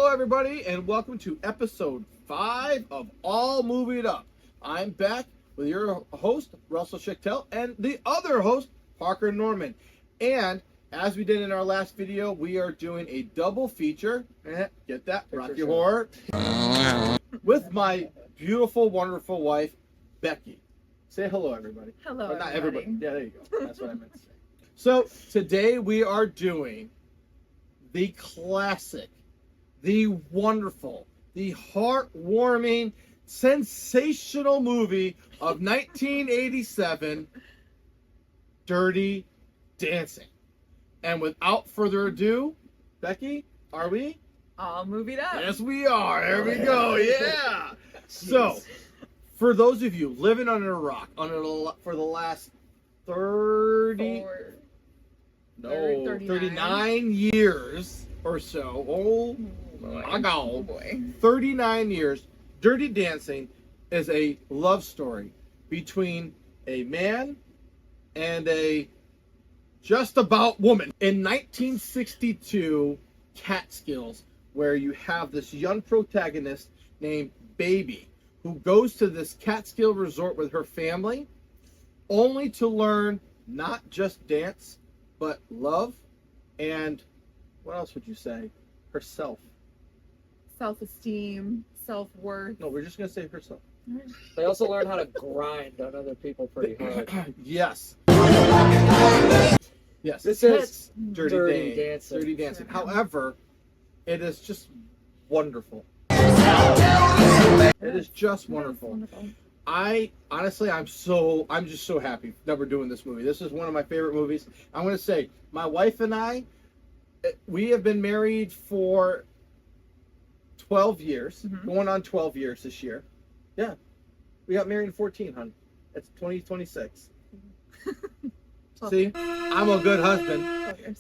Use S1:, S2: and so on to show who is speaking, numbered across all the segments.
S1: everybody, and welcome to episode 5 of All Movied Up. I'm back with your host, Russell Schichtel, and the other host, Parker Norman. And as we did in our last video, we are doing a double feature. Get that? Rocky Horror. With my beautiful, wonderful wife, Becky. Say hello, everybody.
S2: Hello,
S1: not everybody. Yeah, there you go. That's what I meant to say. So, today we are doing the classic, the wonderful, the heartwarming, sensational movie of 1987, Dirty Dancing. And without further ado, Becky, are we?
S2: All movied up.
S1: Yes, we are. There we go. Yeah. So, for those of you living under a rock for the last 39 years or so. Oh my God.
S2: Oh boy.
S1: 39 years. Dirty Dancing is a love story between a man and a just about woman. In 1962, Catskills, where you have this young protagonist named Baby, who goes to this Catskill resort with her family, only to learn not just dance, but love, and what else would you say? Herself.
S2: Self-esteem, self-worth.
S1: No, we're just going to say herself.
S3: They also learn how to grind on other people pretty hard.
S1: Yes. Yes.
S3: This is
S1: Dirty
S3: Dancing.
S1: Dirty Dancing. However, it is just wonderful. It is just wonderful. I'm just so happy that we're doing this movie. This is one of my favorite movies. I'm going to say, my wife and I, we have been married for 12 years, going on 12 years this year. Yeah. We got married in 14, hon. It's 2026. See? I'm a good husband.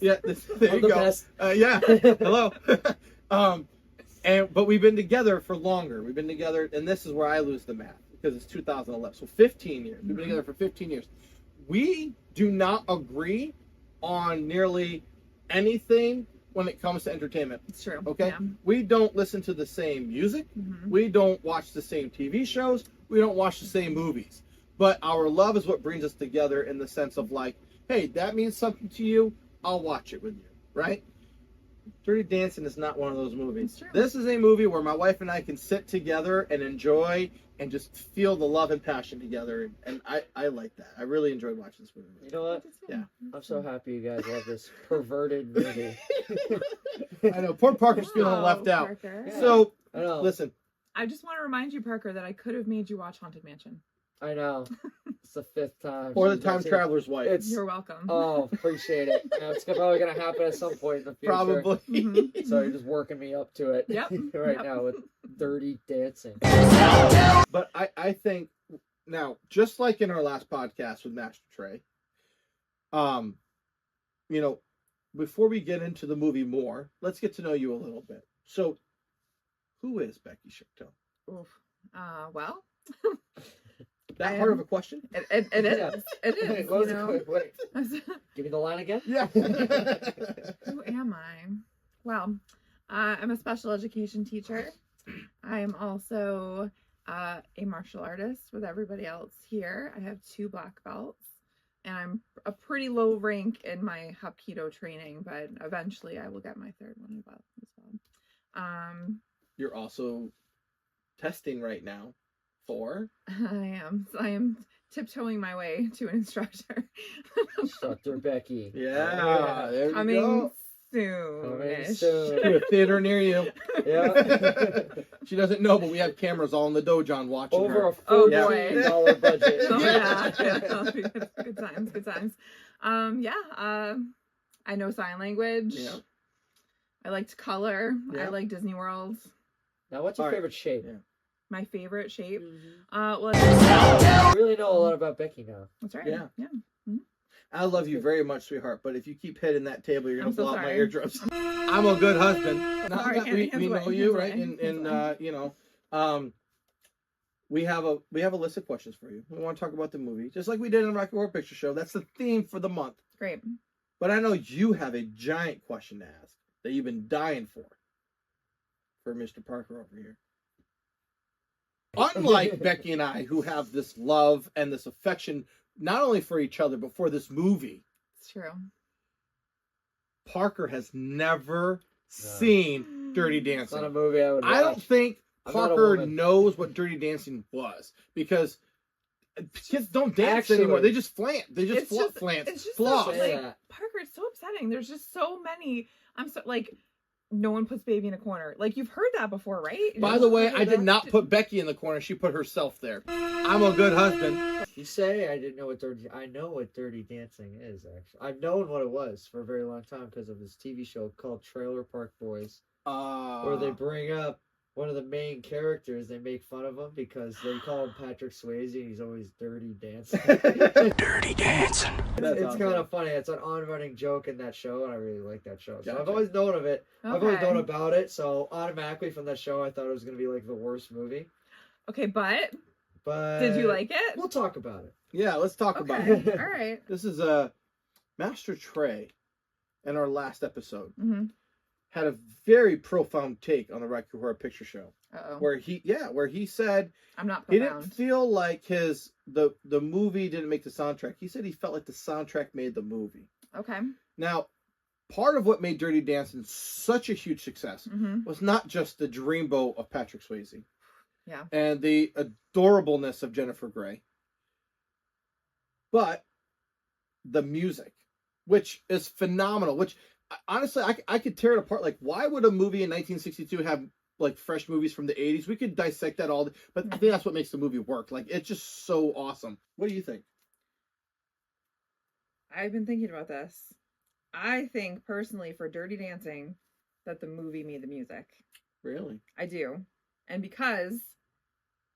S1: Yeah, there you go. Yeah. Hello. But we've been together for longer. We've been together, and this is where I lose the math, because it's 2011. So 15 years. We've been together for 15 years. We do not agree on nearly anything when it comes to entertainment.
S2: It's true.
S1: Okay?
S2: Yeah.
S1: We don't listen to the same music. We don't watch the same TV shows. We don't watch the same movies. But our love is what brings us together in the sense of like, hey, that means something to you, I'll watch it with you, right? Dirty Dancing is not one of those movies. This is a movie where my wife and I can sit together and enjoy and just feel the love and passion together. And I like that. I really enjoyed watching this movie.
S3: You know what?
S1: Yeah.
S3: I'm so happy you guys love this perverted movie.
S1: I know. Poor Parker's feeling left out.
S2: Parker.
S3: Yeah.
S1: So,
S3: I know.
S1: listen.
S2: I just want to remind you, Parker, that I could have made you watch Haunted Mansion.
S3: I know. It's the 5th time.
S1: Or the Time Traveler's Wife.
S2: You're welcome.
S3: Oh, appreciate it. It's probably going to happen at some point in the future.
S1: Probably.
S3: So you're just working me up to it.
S2: Yep.
S3: Now with Dirty Dancing.
S1: But I think, now, just like in our last podcast with Master Trey, you know, before we get into the movie more, let's get to know you a little bit. So, who is Becky Schichtel?
S2: Oof. Well...
S1: That hard of a question?
S2: It is. It is.
S3: Wait. Give me the line again?
S1: Yeah.
S2: Who am I? Well, I'm a special education teacher. I am also a martial artist with everybody else here. I have 2 black belts, and I'm a pretty low rank in my Hapkido training, but eventually I will get my 3rd one as well.
S1: You're also testing right now for?
S2: I am tiptoeing my way to an instructor.
S3: Instructor Becky.
S1: Yeah, there you
S2: Coming
S1: go.
S2: Soon.
S1: To a theater near you.
S3: Yeah.
S1: She doesn't know, but we have cameras all in the dojon watching
S3: Over
S1: her.
S3: a $4 budget.
S2: Oh, yeah. Good times. I know sign language.
S1: Yeah.
S2: I like to color.
S1: Yeah.
S2: I like Disney World.
S3: Now, what's your favorite shape?
S1: Yeah.
S2: My favorite shape?
S3: I really know a lot about Becky now.
S2: That's right.
S1: Yeah.
S2: Mm-hmm.
S1: I love you very much, sweetheart, but if you keep hitting that table, you're going to blow out my
S2: sorry.
S1: eardrums. I'm a good husband.
S2: Sorry,
S1: We know you, right? And you know, we have a list of questions for you. We want to talk about the movie, just like we did in the Rocky Horror Picture Show. That's the theme for the month.
S2: Great.
S1: But I know you have a giant question to ask that you've been dying for Parker, Mr. Parker over here. Unlike Becky and I, who have this love and this affection, not only for each other, but for this movie,
S2: It's true.
S1: Parker has never seen Dirty
S3: It's
S1: Dancing.
S3: not a movie I would watch.
S1: I don't think
S3: I'm not a
S1: Parker
S3: woman.
S1: knows what Dirty Dancing was, because kids don't dance
S3: Actually,
S1: anymore. They just flaunt. They just
S2: It's just-
S1: flaunt.
S2: It's just
S1: floss.
S2: so,
S3: Say
S2: like,
S3: that.
S2: Parker, it's so upsetting. There's just so many. I'm so like, no one puts baby in a corner. Like, you've heard that before, right?
S1: By the way, I did not put Becky in the corner. She put herself there. I'm a good husband.
S3: You say I didn't know what dirty. I know what Dirty Dancing is. Actually, I've known what it was for a very long time because of this TV show called Trailer Park Boys, where they bring up one of the main characters. They make fun of him because they call him Patrick Swayze, and he's always dirty dancing.
S4: Dirty Dancing.
S1: That's
S3: It's
S1: awesome.
S3: kind of funny. It's an on-running joke in that show, and I really like that show. So I've
S1: Gotcha.
S3: always known of it. I've always
S2: Okay.
S3: known about it. So automatically from that show, I thought it was gonna be like the worst movie.
S2: Okay, but
S3: But
S2: did you like it?
S3: We'll talk about it.
S1: Yeah, let's talk about
S2: Okay,
S1: it.
S2: all right.
S1: This is Master Trey, in our last episode,
S2: Mm-hmm.
S1: had a very profound take on the Rocky Horror Picture Show,
S2: Uh-oh.
S1: where he said
S2: I'm not
S1: he didn't
S2: profound.
S1: feel like the movie didn't make the soundtrack. He said he felt like the soundtrack made the movie.
S2: Okay.
S1: Now, part of what made Dirty Dancing such a huge success
S2: Mm-hmm.
S1: was not just the dreamboat of Patrick Swayze.
S2: Yeah.
S1: And the adorableness of Jennifer Grey, but the music, which is phenomenal. Which honestly, I could tear it apart. Like, why would a movie in 1962 have like fresh movies from the 80s? We could dissect that all, but I think that's what makes the movie work. Like, it's just so awesome. What do you think?
S2: I've been thinking about this. I think personally for Dirty Dancing that the movie made the music.
S1: Really?
S2: I do. And because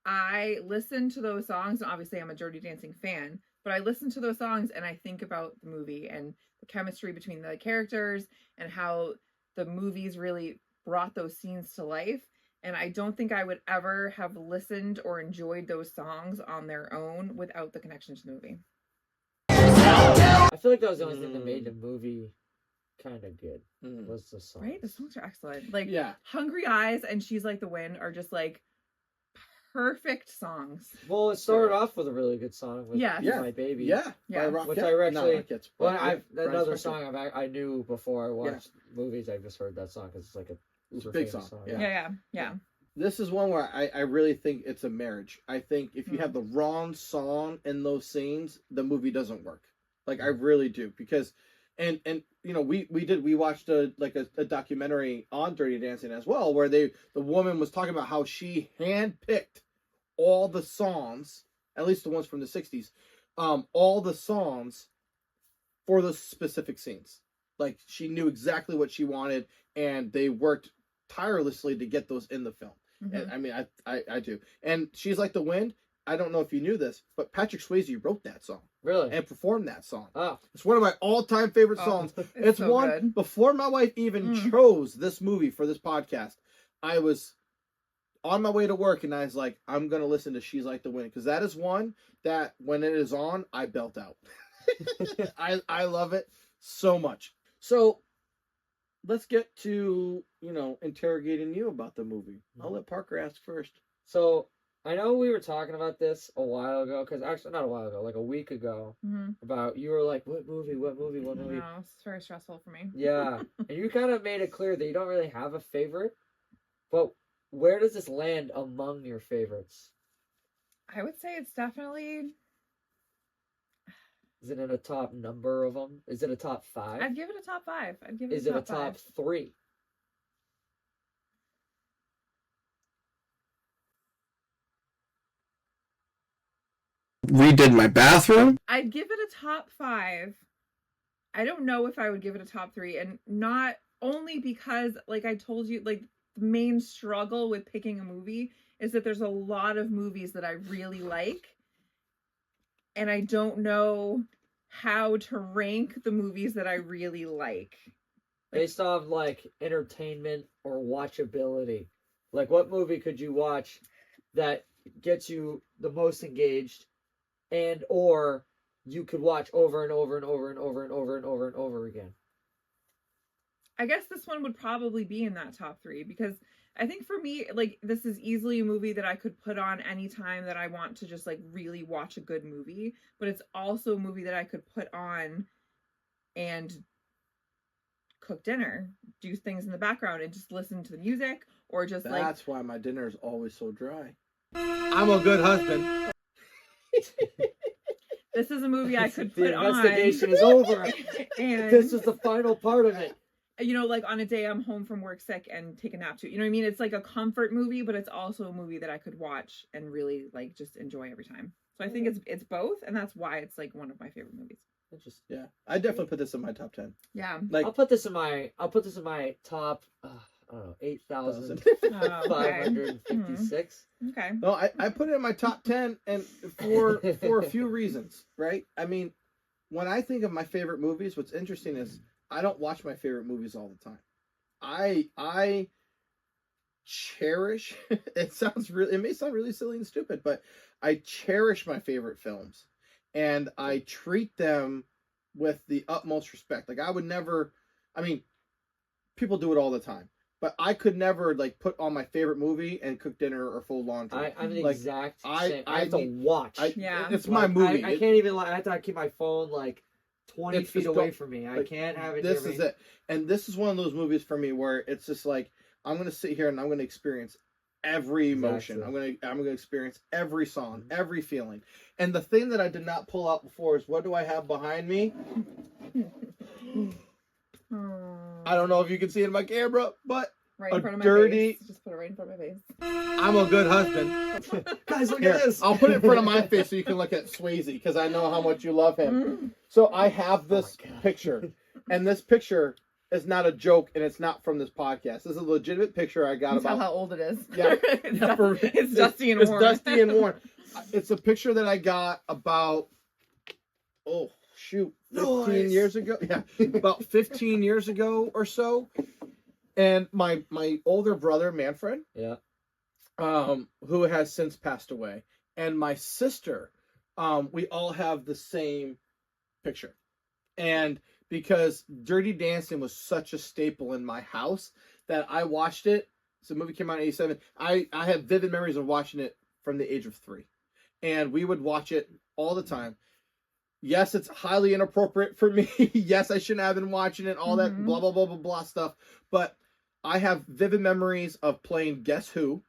S2: I listen to those songs, and obviously I'm a Dirty Dancing fan, but I listen to those songs and I think about the movie and the chemistry between the characters and how the movies really brought those scenes to life. And I don't think I would ever have listened or enjoyed those songs on their own without the connection to the movie.
S3: I feel like that was the only thing that made the movie kind of good. Was the song.
S2: Right? The songs are excellent. Like,
S1: Yeah.
S2: Hungry Eyes and She's Like the Wind are just like perfect songs.
S3: Well, it started off with a really good song with
S2: Yes.
S1: Yeah.
S3: My Baby.
S1: Yeah.
S2: Yeah.
S1: By
S3: Which
S1: Rockette.
S3: I actually-
S1: Not Rockettes,
S3: Well,
S1: but
S3: I've
S1: Brian
S3: another
S1: Spector.
S3: song I knew before I watched movies. I just heard that song because it's like a
S1: It's a
S3: uber
S1: big
S3: famous
S1: song,
S2: Yeah,
S1: yeah.
S2: yeah.
S1: This is one where I really think it's a marriage. I think if you have the wrong song in those scenes, the movie doesn't work. Like, I really do, because and you know, we watched a documentary on Dirty Dancing as well, where the woman was talking about how she handpicked all the songs, at least the ones from the 60s, all the songs for the specific scenes. Like, she knew exactly what she wanted, and they worked tirelessly to get those in the film.
S2: Mhm.
S1: And I mean, I do. And She's Like the Wind, I don't know if you knew this, but Patrick Swayze wrote that song
S3: Really?
S1: and performed that song.
S3: Oh.
S1: It's one of my all-time favorite songs. It's
S2: so
S1: one,
S2: good.
S1: before my wife even chose this movie for this podcast, I was on my way to work and I was like, I'm going to listen to She's Like the Wind, because that is one that when it is on, I belt out. I love it so much. So let's get to, interrogating you about the movie. I'll let Parker ask first.
S3: So I know we were talking about this a while ago, because actually not a while ago, like a week ago, about you were like, what movie?
S2: No, it's very stressful for me.
S3: Yeah, and you kind of made it clear that you don't really have a favorite, but where does this land among your favorites?
S2: I would say it's definitely.
S3: Is it in a top number of them? Is it a top 5?
S2: I'd give it a top 5. I'd give it.
S3: Is it a top 3?
S4: Redid my bathroom.
S2: I'd give it a top 5. I don't know if I would give it a top 3, and not only because, like I told you, like the main struggle with picking a movie is that there's a lot of movies that I really like, and I don't know how to rank the movies that I really like.
S3: Based off like entertainment or watchability. Like, what movie could you watch that gets you the most engaged, and or you could watch over and over and over and over and over and over and over again?
S2: I guess this one would probably be in that top 3 because I think for me, like, this is easily a movie that I could put on anytime that I want to just, like, really watch a good movie. But it's also a movie that I could put on and cook dinner, do things in the background, and just listen to the music, or just
S1: That's why my dinner is always so dry. I'm a good husband.
S2: This is a movie I could put
S3: The
S2: on.
S3: investigation is over.
S2: And
S3: This is the final part of it.
S2: you know, like on a day I'm home from work sick and take a nap too. You know what I mean? It's like a comfort movie, but it's also a movie that I could watch and really like just enjoy every time. So I think it's both, and that's why it's like one of my favorite movies.
S1: Yeah, I definitely put this in my top 10.
S2: Yeah.
S1: Like,
S3: I'll put this in my top I don't know, 8,556.
S2: Okay.
S1: no, I put it in my top 10, and for a few reasons, right? I mean, when I think of my favorite movies, what's interesting is I don't watch my favorite movies all the time. I cherish. It may sound really silly and stupid, but I cherish my favorite films, and I treat them with the utmost respect. Like, I would never. I mean, people do it all the time, but I could never like put on my favorite movie and cook dinner or fold laundry.
S3: I'm the
S1: like,
S3: exact
S1: I-
S3: same.
S1: I
S3: I have to
S1: mean,
S3: watch.
S2: Yeah.
S1: It's my movie.
S3: I can't even. I have to keep my phone like 20
S1: It's
S3: feet
S1: just
S3: away
S1: don't-
S3: from me. I
S1: like,
S3: can't have it.
S1: This
S3: near
S1: is
S3: me.
S1: it, and this is one of those movies for me where it's just like I'm gonna sit here and I'm gonna experience every emotion.
S3: Exactly.
S1: I'm gonna experience every song, every feeling. And the thing that I did not pull out before is, what do I have behind me? I don't know if you can see it in my camera, but
S2: Right in
S1: a
S2: front of my
S1: dirty-
S2: face. Just put it right in front of my face.
S1: I'm a good husband.
S3: Guys, look
S1: Here,
S3: at this.
S1: I'll put it in front of my face so you can look at Swayze, because I know how much you love him. So I have this picture, and this picture is not a joke, and it's not from this podcast. This is a legitimate picture I got
S2: You can tell
S1: about.
S2: how old it is.
S1: Yeah.
S2: It's dusty and
S1: It's
S2: worn.
S1: dusty and worn. It's a picture that I got about, 15
S3: Nice.
S1: years ago. Yeah, about 15 years ago or so. And my older brother, Manfred,
S3: Yeah.
S1: who has since passed away, and my sister, we all have the same picture. And because Dirty Dancing was such a staple in my house that I watched it. So the movie came out in 87. I have vivid memories of watching it from the age of 3. And we would watch it all the time. Yes, it's highly inappropriate for me. Yes, I shouldn't have been watching it, all that blah, blah, blah, blah, blah stuff. But I have vivid memories of playing Guess Who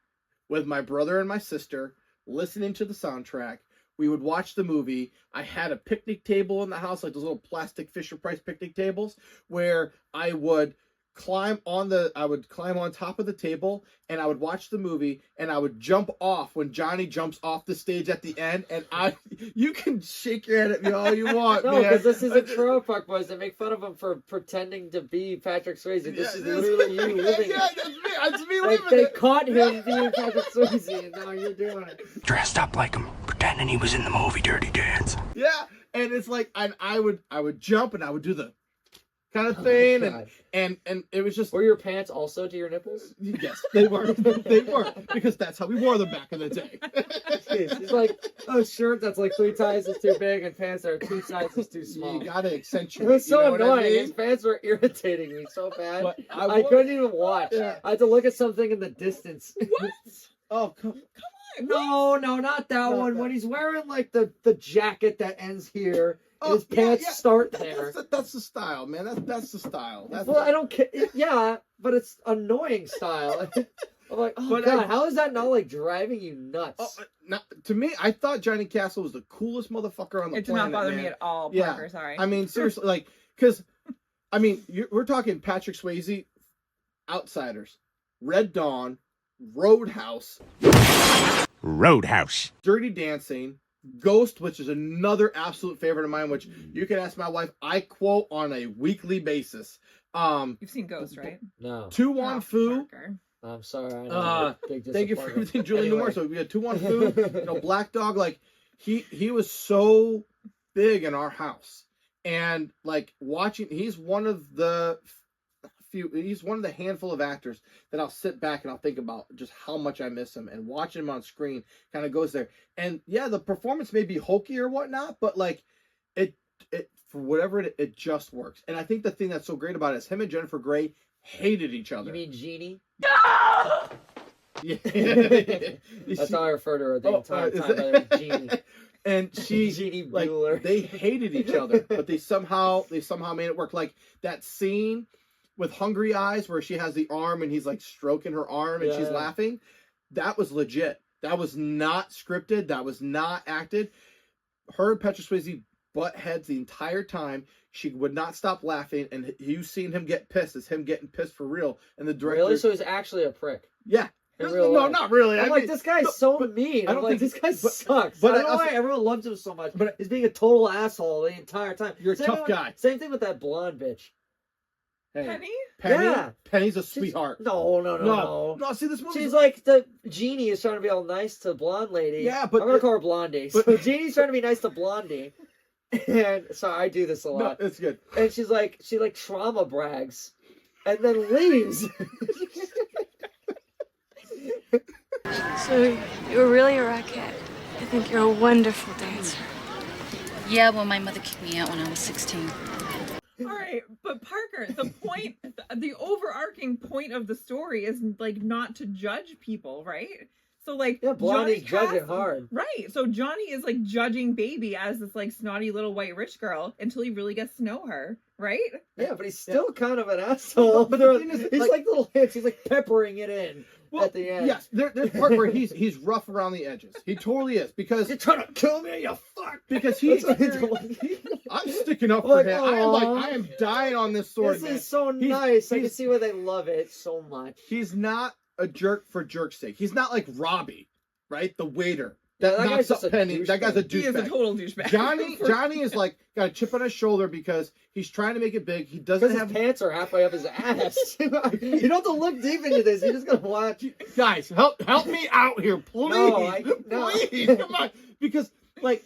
S1: with my brother and my sister, listening to the soundtrack. We would watch the movie. I had a picnic table in the house, like those little plastic Fisher-Price picnic tables, where I would climb on top of the table, and I would watch the movie, and I would jump off when Johnny jumps off the stage at the end, and you can shake your head at me all you want,
S3: No,
S1: man.
S3: because this isn't Trailer Park Boys. They make fun of him for pretending to be Patrick Swayze. This is literally you living
S1: Yeah,
S3: it.
S1: that's me
S3: Like,
S1: living
S3: they
S1: it.
S3: caught him being Patrick Swayze, and now you're doing it.
S4: Dressed up like him, pretending he was in the movie Dirty Dancing.
S1: Yeah, and it's like, and I would jump, and I would do the kind of thing,
S3: God.
S1: and it was just.
S3: Were your pants also to your nipples?
S1: Yes, they were. They were, because that's how we wore them back in the day.
S3: It's like a shirt that's like 3 sizes too big and pants that are 2 sizes too small.
S1: You gotta accentuate.
S3: It was so
S1: you know what I
S3: annoying.
S1: mean?
S3: His pants were irritating me so bad.
S1: But
S3: I couldn't even watch.
S1: Yeah.
S3: I had to look at something in the distance.
S2: What?
S1: Oh, come
S3: No, not that
S1: Not
S3: one.
S1: that.
S3: When he's wearing like the jacket that ends here,
S1: Oh,
S3: his pants
S1: yeah.
S3: start there.
S1: That's the style, man. That's the style. That's
S3: Well, I don't care. Yeah, but it's annoying style. I'm like, oh
S1: But
S3: god, how is that not like driving you nuts?
S1: not, to me, I thought Johnny Castle was the coolest motherfucker on the
S2: It did
S1: planet.
S2: not bother
S1: man.
S2: me at all,
S1: Yeah.
S2: Parker. Sorry.
S1: I mean, seriously, like, because, I mean, we're talking Patrick Swayze, Outsiders, Red Dawn, Roadhouse,
S4: Roadhouse.
S1: Dirty Dancing, Ghost, which is another absolute favorite of mine, which you can ask my wife, I quote on a weekly basis.
S2: You've seen Ghost, right?
S3: No,
S1: Tu Wan
S2: Oh,
S1: Fu.
S2: Parker.
S3: I'm sorry. I know. Big
S1: Thank you for
S3: disappointment.
S1: everything, Julie
S3: Anyway.
S1: Newmar. So we had Tu Wan Fu, Black Dog. Like, he was so big in our house, and like watching, he's one of the handful of actors that I'll sit back and I'll think about just how much I miss him, and watching him on screen kind of goes there. And yeah, the performance may be hokey or whatnot, but like for whatever it just works. And I think the thing that's so great about it is him and Jennifer Grey hated each other.
S3: You mean Jeannie?
S1: Yeah.
S3: That's how I refer to her the entire time. By the way, Jeannie.
S1: And she,
S3: Jeannie
S1: like,
S3: Bueller.
S1: they hated each other, but they somehow made it work. Like that scene with Hungry Eyes where she has the arm and he's like stroking her arm and she's laughing. That was legit. That was not scripted. That was not acted. Her and Patrick Swayze butt heads the entire time. She would not stop laughing, and you seen him get pissed. It's him getting pissed for real. And the director,
S3: Really? So he's actually a prick.
S1: Yeah.
S3: In real
S1: No,
S3: life.
S1: not really.
S3: I'm like, this guy's so mean.
S1: I don't
S3: think
S1: think
S3: this guy sucks.
S1: but
S3: I don't know
S1: also-
S3: why everyone loves him so much.
S1: but-
S3: He's being a total asshole the entire time.
S1: You're a tough guy.
S3: Same thing with that blonde bitch.
S1: Hey,
S2: Penny?
S1: Penny?
S3: Yeah.
S1: Penny's a
S3: She's-
S1: sweetheart.
S3: No.
S1: See, this movie.
S3: She's like the Jeannie is trying to be all nice to blonde lady.
S1: Yeah, but
S3: I'm gonna call her Blondie.
S1: but-
S3: So Jeannie's trying to be nice to Blondie, and so I do this a
S1: No,
S3: lot.
S1: it's good.
S3: And she trauma brags, and then leaves.
S5: So you're really a rockette. I think you're a wonderful dancer.
S6: Yeah, well, my mother kicked me out when I was 16.
S2: All right, but Parker, the point, the overarching point of the story is like not to judge people, right? So like,
S3: Yeah, Blondie's
S2: Johnny
S3: judging
S2: Cass-
S3: hard.
S2: right? So Johnny is like judging Baby as this like snotty little white rich girl until he really gets to know her, right?
S3: Yeah, but he's still kind of an asshole.
S1: But the thing is,
S3: he's
S1: like-
S3: like little hits. He's like peppering it in at the end.
S1: Yes, there's part where he's rough around the edges. He totally is because
S3: You're trying to kill me, you fuck.
S1: because he's.
S3: That's what he's doing.
S1: I'm sticking up for
S3: Like,
S1: him. I am dying on this sword.
S3: This
S1: man.
S3: is so
S1: He's-
S3: nice. I can
S1: he's-
S3: see why they love it so much.
S1: He's not a jerk for jerk's sake. He's not like Robbie, right? The waiter.
S3: Yeah, that
S1: knocks
S3: guy's just
S1: up
S3: a
S1: Penny. That guy's a
S3: douchebag.
S2: He is a
S1: douchebag.
S2: total douchebag.
S1: Johnny is like got a chip on his shoulder because he's trying to make it big. He
S3: Because
S1: doesn't
S3: his
S1: have
S3: pants are halfway up his ass. You don't have to look deep into this. You're just gonna watch.
S1: guys. Help me out here, please.
S3: No.
S1: Please, come on. Because like,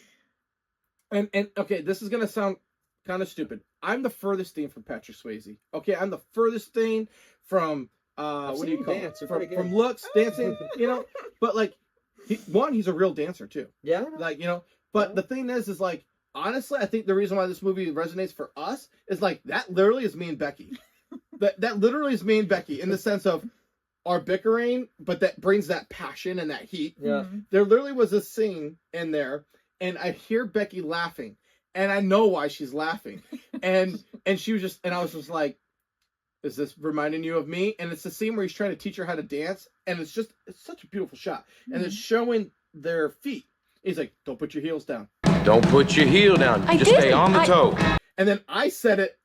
S1: and okay, this is gonna sound kind of stupid. I'm the furthest thing from Patrick Swayze. Okay, I'm the furthest thing from what do you call
S3: dance.
S1: it?
S3: You're pretty
S1: From
S3: good.
S1: looks, dancing. You know, but like, he's a real dancer too.
S3: Yeah.
S1: Like, you know, but
S3: Yeah.
S1: the thing is like, honestly, I think the reason why this movie resonates for us is like that literally is me and Becky. that literally is me and Becky in the sense of our bickering, but that brings that passion and that heat.
S3: Yeah.
S1: There literally was a scene in there, and I hear Becky laughing, and I know why she's laughing, and she was just, and I was just like, is this reminding you of me? And it's the scene where he's trying to teach her how to dance, and it's such a beautiful shot, and it's showing their feet. He's like, don't put your heels down.
S7: Don't put your heel down.
S5: I
S7: Just stay
S5: didn't.
S7: on the toe.
S1: And then I said it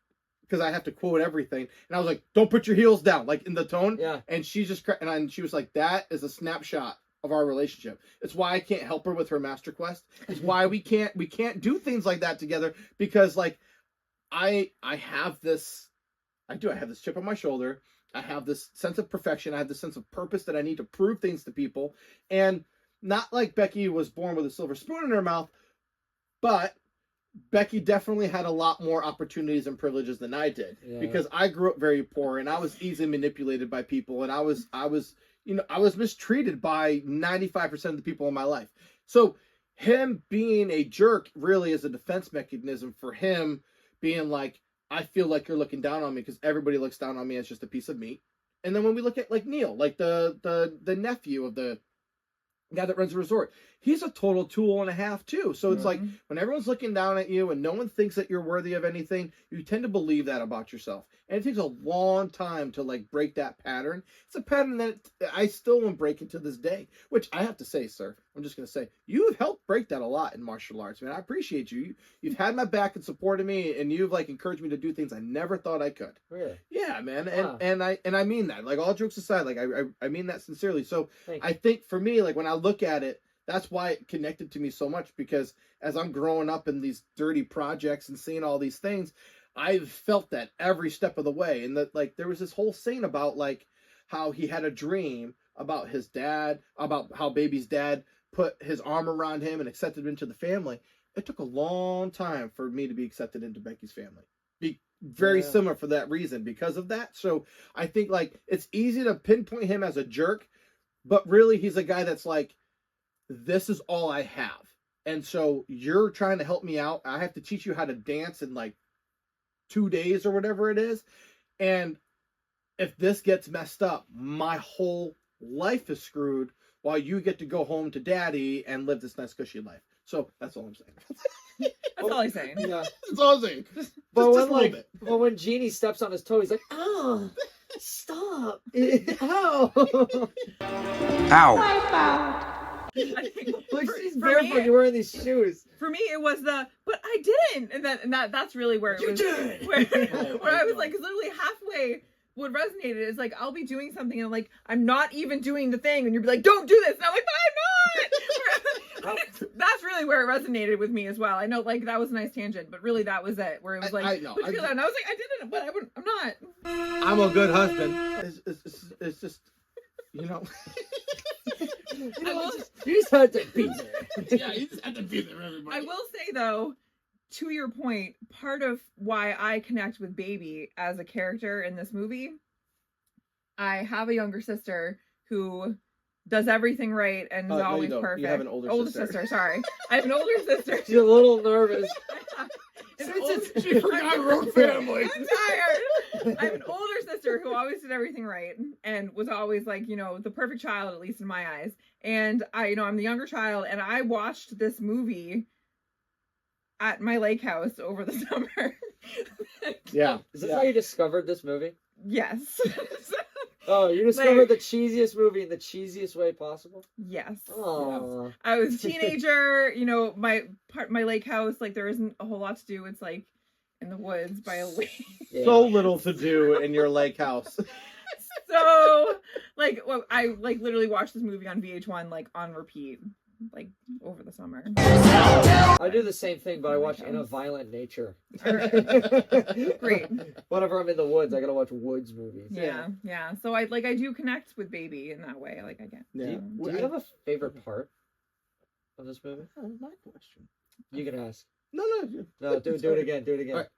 S1: because I have to quote everything, and I was like, don't put your heels down, like in the tone.
S3: Yeah.
S1: And she just, and she was like, that is a snapshot of our relationship. It's why I can't help her with her master quest. It's why we can't do things like that together, because like I have this chip on my shoulder. I have this sense of perfection. I have this sense of purpose that I need to prove things to people. And not like Becky was born with a silver spoon in her mouth, but Becky definitely had a lot more opportunities and privileges than I did, because I grew up very poor and I was easily manipulated by people, and I was mistreated by 95% of the people in my life. So him being a jerk really is a defense mechanism for him being like, I feel like you're looking down on me because everybody looks down on me as just a piece of meat. And then when we look at like Neil, like the nephew of the guy that runs the resort, he's a total tool and a half too. So it's like when everyone's looking down at you and no one thinks that you're worthy of anything, you tend to believe that about yourself. And it takes a long time to like break that pattern. It's a pattern that I still won't break it to this day, which I have to say, sir, I'm just going to say, you've helped break that a lot in martial arts, man. I appreciate you. You've had my back and supported me, and you've like encouraged me to do things I never thought I could.
S3: Really?
S1: Yeah, man.
S3: Wow.
S1: And I mean that, like all jokes aside, like I mean that sincerely. So
S3: Thank
S1: I think for me, like when I look at it, that's why it connected to me so much, because as I'm growing up in these dirty projects and seeing all these things, I've felt that every step of the way. And that like there was this whole scene about like how he had a dream about his dad, about how Baby's dad put his arm around him and accepted him into the family. It took a long time for me to be accepted into Becky's family. Very similar for that reason, because of that. So I think like it's easy to pinpoint him as a jerk, but really he's a guy that's like, this is all I have. And so you're trying to help me out. I have to teach you how to dance in like 2 days or whatever it is. And if this gets messed up, my whole life is screwed while you get to go home to daddy and live this nice cushy life. So that's all I'm saying.
S2: That's all he's saying.
S3: Yeah.
S1: That's all I'm saying.
S3: But
S1: Just
S3: when
S1: a little
S3: like,
S1: bit.
S3: well, when Genie steps on his toe, he's like, "Oh, stop! Ow!"
S4: Ow.
S2: I think
S3: Like
S2: for-
S3: she's
S2: for
S3: barefoot,
S2: me-
S3: you're wearing these shoes.
S2: For me, it was but I didn't, and that's really where it was.
S3: did!
S2: Where,
S1: Oh,
S2: where I was
S1: God.
S2: like, 'cause literally halfway, what resonated is like, I'll be doing something and like, I'm not even doing the thing, and you'll be like, don't do this, and I'm like, but I'm not. That's really where it resonated with me as well. I know, like that was a nice tangent, but really that was it, where it was like,
S1: I know.
S2: but you feel that? And I was like, I didn't, but I'm not.
S1: I'm a good husband. It's just, you know.
S3: You just had to be there.
S1: Yeah, you just have to be there, everybody.
S2: I will say though, to your point, part of why I connect with Baby as a character in this movie, I have a younger sister who does everything right and is
S1: No, you
S2: always
S1: don't.
S2: perfect.
S1: You have an older sister.
S2: Sorry. I have an older sister.
S3: She's a little nervous.
S1: She forgot her own family.
S2: I'm tired. I have an older sister who always did everything right and was always like, you know, the perfect child, at least in my eyes. And I'm the younger child, and I watched this movie at my lake house over the summer.
S1: Yeah.
S3: Is this how you discovered this movie?
S2: Yes.
S3: Oh, you discovered the cheesiest movie in the cheesiest way possible?
S2: Yes.
S3: Oh.
S2: I was a teenager, my lake house, like there isn't a whole lot to do. It's like in the woods by a lake.
S3: Yeah.
S1: So little to do in your lake house.
S2: So I literally watched this movie on VH1 like on repeat, like over the summer.
S3: I do the same thing, but I watch In a Violent Nature.
S2: Great.
S3: Whenever I'm in the woods, I gotta watch woods movies.
S2: Yeah. So I do connect with Baby in that way. Like I get.
S1: Yeah.
S3: Do you have a favorite part of this movie?
S1: That was my question.
S3: You can ask.
S1: No.
S3: No, do it again. Do it again.
S1: All right.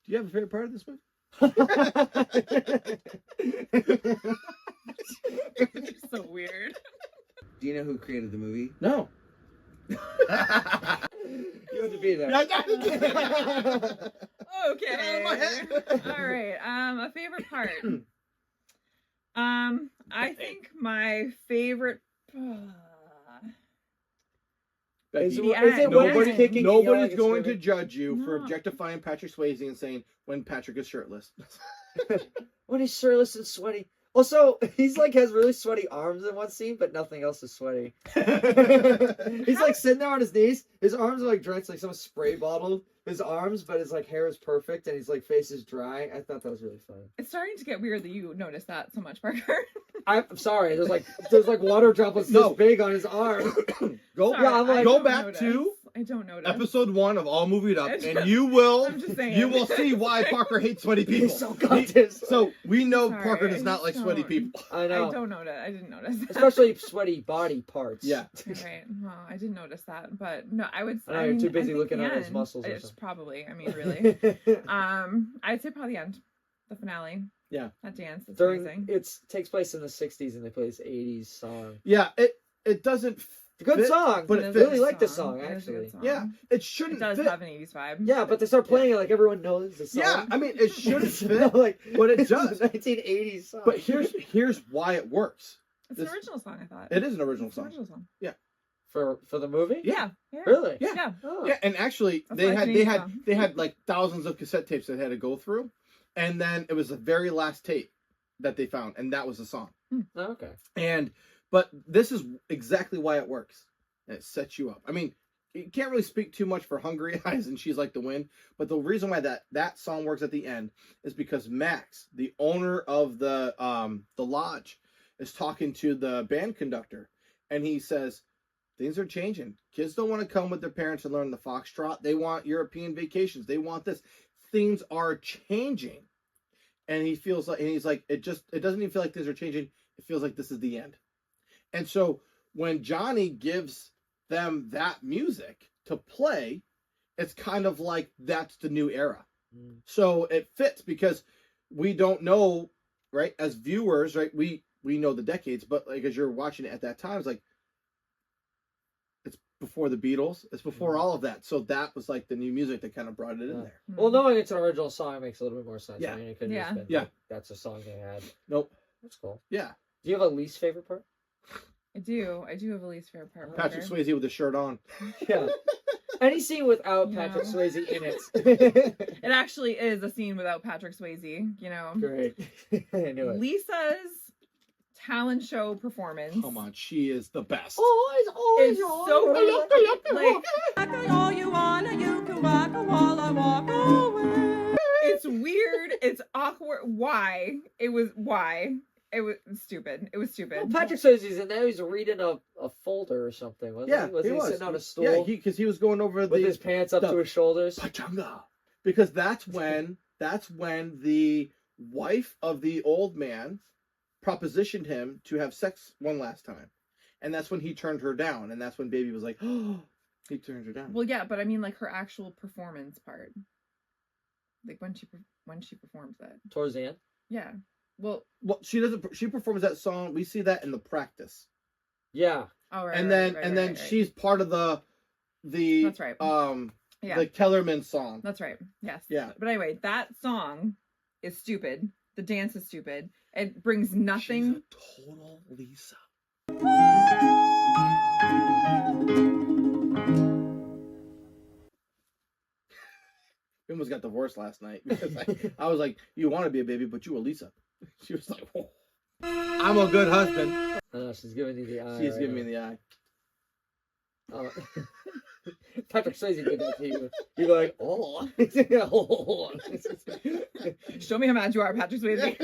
S1: Do you have a favorite part of this movie?
S2: So weird.
S8: Do you know who created the movie?
S1: No.
S3: You have to be there.
S2: Okay. All right. A favorite part. I think my favorite.
S1: Becky,
S2: The end.
S3: Nobody kicking
S1: nobody's
S3: yelling
S1: going
S3: and
S1: to judge you for
S2: No.
S1: objectifying Patrick Swayze and saying when Patrick is shirtless.
S3: when he's shirtless and sweaty. Also, he's like has really sweaty arms in one scene, but nothing else is sweaty. He's like sitting there on his knees. His arms are like drenched, like some spray bottle. His arms, but his like hair is perfect, and his like face is dry. I thought that was really funny.
S2: It's starting to get weird that you noticed that so much, Parker.
S3: I'm sorry. There's like water droplets
S1: No.
S3: this big on his arm.
S1: Go,
S2: Sorry,
S3: yeah, I'm like-
S2: I
S1: go
S2: don't
S1: back
S2: notice.
S1: to
S2: I don't notice.
S1: episode 1 of All Movied Up,
S2: It's
S1: and
S2: just-
S1: you will
S2: I'm just saying.
S1: you will see why Parker hates sweaty people.
S3: He's so goddamn
S1: So we know
S2: Sorry,
S1: Parker does
S2: I
S1: not like
S2: just
S1: sweaty
S2: don't.
S1: people.
S3: I
S2: I
S3: know,
S2: don't notice. I didn't notice. That.
S3: especially sweaty body parts.
S1: Yeah.
S2: Right. Well, I didn't notice that, but no, I would.
S3: I know, you're too busy
S2: I think
S3: looking
S2: the
S3: at his
S2: end,
S3: muscles or
S2: It's
S3: something.
S2: probably. I mean, really. I'd say probably the end, the finale.
S1: Yeah.
S2: That dance. It's
S3: During
S2: amazing.
S3: it takes place in the '60s, and they play this '80s song.
S1: Yeah, it doesn't
S3: It's a good
S1: fit,
S3: song,
S1: but
S3: but
S1: it
S3: I
S1: fits.
S3: really like this song
S2: It is a
S3: actually.
S2: good song.
S1: Yeah, it
S2: It
S1: shouldn't
S2: does
S1: fit.
S2: have an 80s vibe.
S3: Yeah, but they start playing it like everyone knows the song.
S1: Yeah, I mean it shouldn't
S3: So,
S1: fit,
S3: like,
S1: but it
S3: this is
S1: does.
S3: a 1980s song.
S1: But here's why it works.
S2: It's
S1: This-
S2: an original song, I thought.
S1: It is an original
S2: It's an
S1: song.
S2: original song.
S3: for the movie,
S2: Yeah.
S3: really,
S1: Yeah.
S2: Yeah.
S3: Oh.
S1: Yeah, and actually
S2: That's
S1: they
S2: why
S1: had
S2: it's
S1: they
S2: an
S1: had
S2: 80s song.
S1: they had like thousands of cassette tapes that they had to go through, and then it was the very last tape that they found, and that was the song.
S3: Oh, okay.
S1: But this is exactly why it works. And it sets you up. I mean, you can't really speak too much for Hungry Eyes and She's Like the Wind, but the reason why that song works at the end is because Max, the owner of the lodge, is talking to the band conductor, and he says, things are changing. Kids don't want to come with their parents and learn the foxtrot. They want European vacations. They want this. Things are changing. And he feels like, and he's like, it doesn't even feel like things are changing. It feels like this is the end. And so when Johnny gives them that music to play, it's kind of like that's the new era. So it fits because we don't know, right? As viewers, right? We know the decades, but like as you're watching it at that time, it's like before the Beatles. It's before all of that. So that was like the new music that kind of brought it in there.
S3: Well, knowing it's an original song makes a little bit more sense.
S1: Yeah.
S3: I mean, it could have just been,
S1: Yeah.
S3: like, that's a song they had.
S1: Nope.
S3: That's cool.
S1: Yeah.
S3: Do you have a least favorite part?
S2: I do have a least favorite part.
S1: Patrick Swayze with the shirt on.
S3: Yeah. Any scene without
S2: No.
S3: Patrick Swayze in it.
S2: It actually is a scene without Patrick Swayze, you know.
S3: Great. I knew it.
S2: Lisa's talent show performance.
S1: Come on, she is the best.
S2: Is so good. It's weird. It's awkward. Why? It was stupid. It was stupid.
S3: Well, Patrick Swayze's in there. He's reading a folder or something, wasn't
S1: Yeah,
S3: he? Was
S1: he
S3: he
S1: was.
S3: sitting on a stool?
S1: Yeah, because he was going over
S3: with his pants up to his shoulders.
S1: Pachanga. Because that's when the wife of the old man propositioned him to have sex one last time. And that's when he turned her down. And that's when Baby was like, oh, he turned her down.
S2: Well, yeah, but I mean, like, her actual performance part. Like, when she performs that.
S3: Towards the end?
S2: Yeah. Well,
S1: she performs that song. We see that in the practice.
S3: Yeah.
S2: Oh, right.
S1: And then she's part of the
S2: that's right. Yeah.
S1: the Kellerman song.
S2: That's right. Yes.
S1: Yeah.
S2: But anyway, that song is stupid. The dance is stupid. It brings nothing.
S1: She's a total Lisa. We almost got divorced last night because I was like, "You want to be a baby, but you a Lisa." She was like, "Oh, I'm a good husband."
S3: She's giving you the eye.
S1: She's giving me the eye.
S3: Patrick Swayze did that to you. You're like, oh.
S2: Show me how mad you are, Patrick Swayze.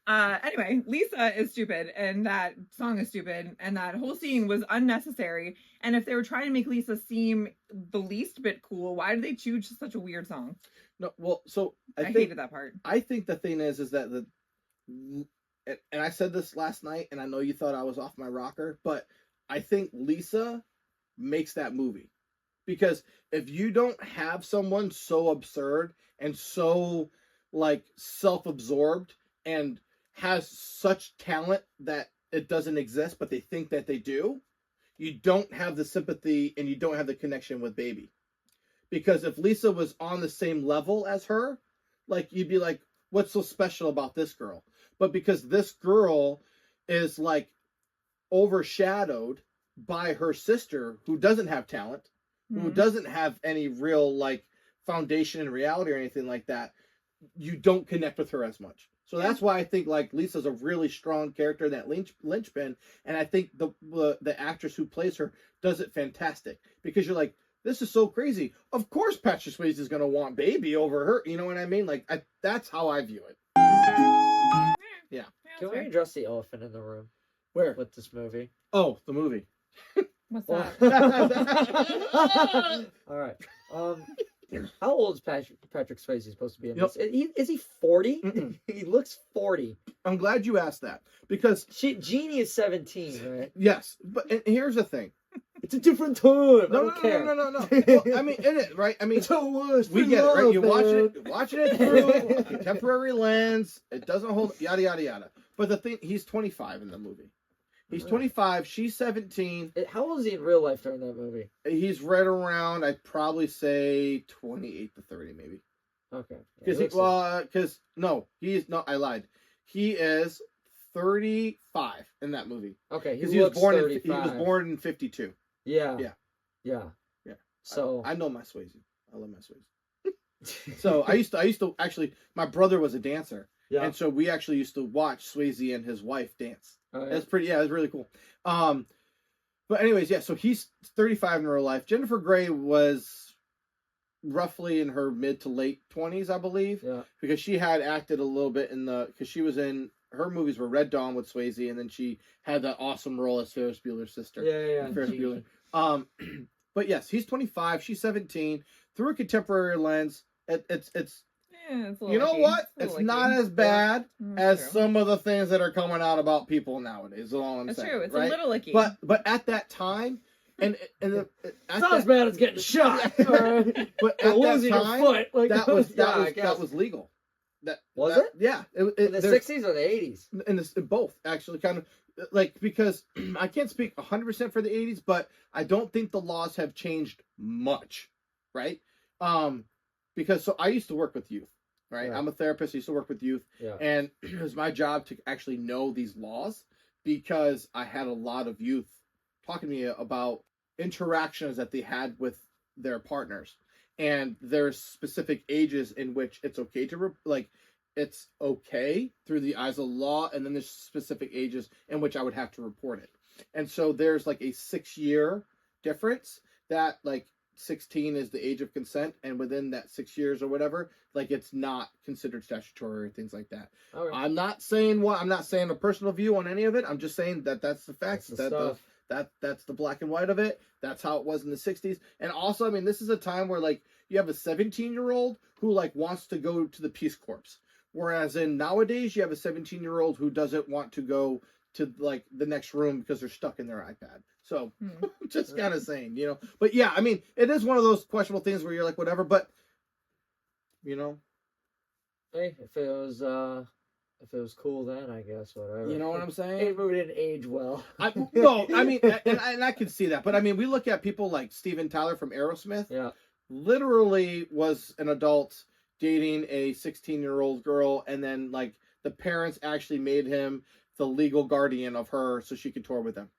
S2: Anyway, Lisa is stupid, and that song is stupid, and that whole scene was unnecessary. And if they were trying to make Lisa seem the least bit cool, why did they choose such a weird song?
S1: No, well, so I
S2: hated that part.
S1: I think the thing is that and I said this last night, and I know you thought I was off my rocker, but I think Lisa makes that movie. Because if you don't have someone so absurd and so, like, self-absorbed and has such talent that it doesn't exist, but they think that they do, you don't have the sympathy and you don't have the connection with Baby. Because if Lisa was on the same level as her, like, you'd be like, what's so special about this girl? But because this girl is, like, overshadowed by her sister who doesn't have talent, who doesn't have any real, like, foundation in reality or anything like that, you don't connect with her as much. So that's why I think, like, Lisa's a really strong character in that linchpin, and I think the actress who plays her does it fantastic. Because you're like, this is so crazy. Of course Patrick Swayze is going to want Baby over her. You know what I mean? Like, that's how I view it. Yeah.
S3: Can we address the elephant in the room?
S1: Where?
S3: With this movie?
S1: Oh, the movie.
S2: What's that?
S3: All right. How old is Patrick Swayze supposed to be in this? Is he 40? He looks 40.
S1: I'm glad you asked that. Because
S3: Jeannie is 17, right?
S1: Yes. But and here's the thing.
S3: It's a different time.
S1: No. Well, I mean, in it, right? I mean, we get it, right? You're watching it through a contemporary lens. It doesn't hold, yada, yada, yada. But the thing, he's 25 in the movie. He's 25. She's 17.
S3: How old is he in real life during that movie?
S1: He's right around, I'd probably say 28 to 30, maybe.
S3: Okay.
S1: Because, I lied. He is 35 in that movie.
S3: Okay,
S1: because he was born in 52.
S3: Yeah.
S1: So I know my Swayze. I love my Swayze. So I used to actually. My brother was a dancer, and so we actually used to watch Swayze and his wife dance.
S3: Oh, yeah.
S1: It's pretty. Yeah, it's really cool. But anyways, yeah. So he's 35 in real life. Jennifer Grey was roughly in her mid to late 20s, I believe.
S3: Yeah.
S1: Because she had acted a little bit because she was in. Her movies were Red Dawn with Swayze, and then she had that awesome role as Ferris Bueller's sister.
S3: Yeah.
S1: Ferris Bueller. But yes, he's 25. She's 17. Through a contemporary lens, it's you know what? It's not as bad as some of the things that are coming out about people nowadays. Is all I'm saying.
S2: That's true. It's
S1: right?
S2: a little icky.
S1: But at that time,
S3: it's not as bad as getting shot.
S1: But at that time,
S3: foot. Like,
S1: that was legal.
S3: Was it?
S1: Yeah.
S3: In the 60s or the 80s?
S1: In both, actually, kind of. like, because I can't speak 100% for the 80s, but I don't think the laws have changed much, right? Because so I used to work with youth, right?
S3: Yeah.
S1: I'm a therapist. I used to work with youth,
S3: Yeah.
S1: and it was my job to actually know these laws because I had a lot of youth talking to me about interactions that they had with their partners, and there's specific ages in which it's okay to it's okay through the eyes of law, and then there's specific ages in which I would have to report it. And so there's like a 6-year difference that like 16 is the age of consent, and within that 6 years or whatever, like it's not considered statutory or things like that.
S3: Okay.
S1: I'm not saying a personal view on any of it. I'm just saying that that's the facts.
S3: That's the stuff.
S1: That's the black and white of it. That's how it was in the 60s. And also, I mean, this is a time where like you have a 17-year-old who like wants to go to the Peace Corps. Whereas in nowadays, you have a 17-year-old who doesn't want to go to like the next room because they're stuck in their iPad. So just kind of saying, you know. But yeah, I mean, it is one of those questionable things where you're like, whatever. But you know,
S3: Hey, if it was cool then, I guess whatever.
S1: you know what I'm saying?
S3: It movie didn't age well.
S1: I mean, and I can see that. But I mean, we look at people like Steven Tyler from Aerosmith.
S3: Yeah.
S1: Literally was an adult dating a 16-year-old girl, and then like the parents actually made him the legal guardian of her so she could tour with them.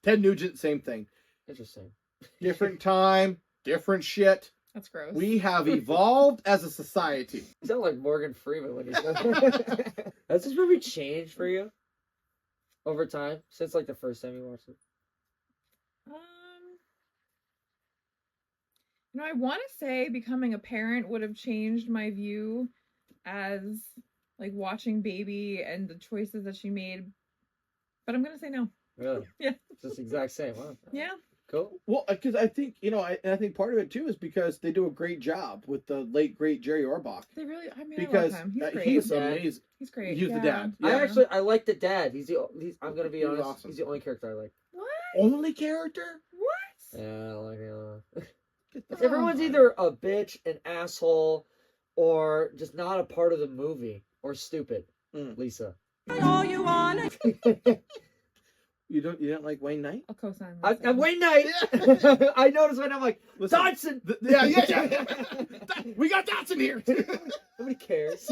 S1: Ted Nugent, same thing.
S3: Interesting.
S1: Different time, different shit.
S2: That's gross.
S1: We have evolved as a society.
S3: You sound like Morgan Freeman when you said that. Has this movie changed for you over time since like the first time you watched it?
S2: You know, I want to say becoming a parent would have changed my view as like watching Baby and the choices that she made, but I'm gonna say no.
S3: Really?
S2: Yeah.
S3: Just the exact same. Wow.
S2: Yeah.
S3: Cool.
S1: Well, because I think, you know, I think part of it too is because they do a great job with the late great Jerry Orbach.
S2: They really, I mean,
S1: Because
S2: I love him. He's great.
S1: he's
S3: Yeah.
S1: amazing.
S2: He's great.
S1: He's the dad.
S2: Yeah.
S3: I like the dad. I'm gonna be
S1: He's
S3: honest.
S1: awesome.
S3: He's the only character I like.
S2: What?
S1: Only character?
S2: What?
S3: Yeah, I like it.
S1: Get the
S3: Everyone's either a bitch, an asshole, or just not a part of the movie, or stupid. Lisa.
S1: You don't like Wayne Knight?
S2: I'll co-sign.
S3: I'm Wayne Knight. I noticed when I'm like,
S1: Listen,
S3: Dodson.
S1: Yeah. We got Dodson here.
S3: Nobody cares.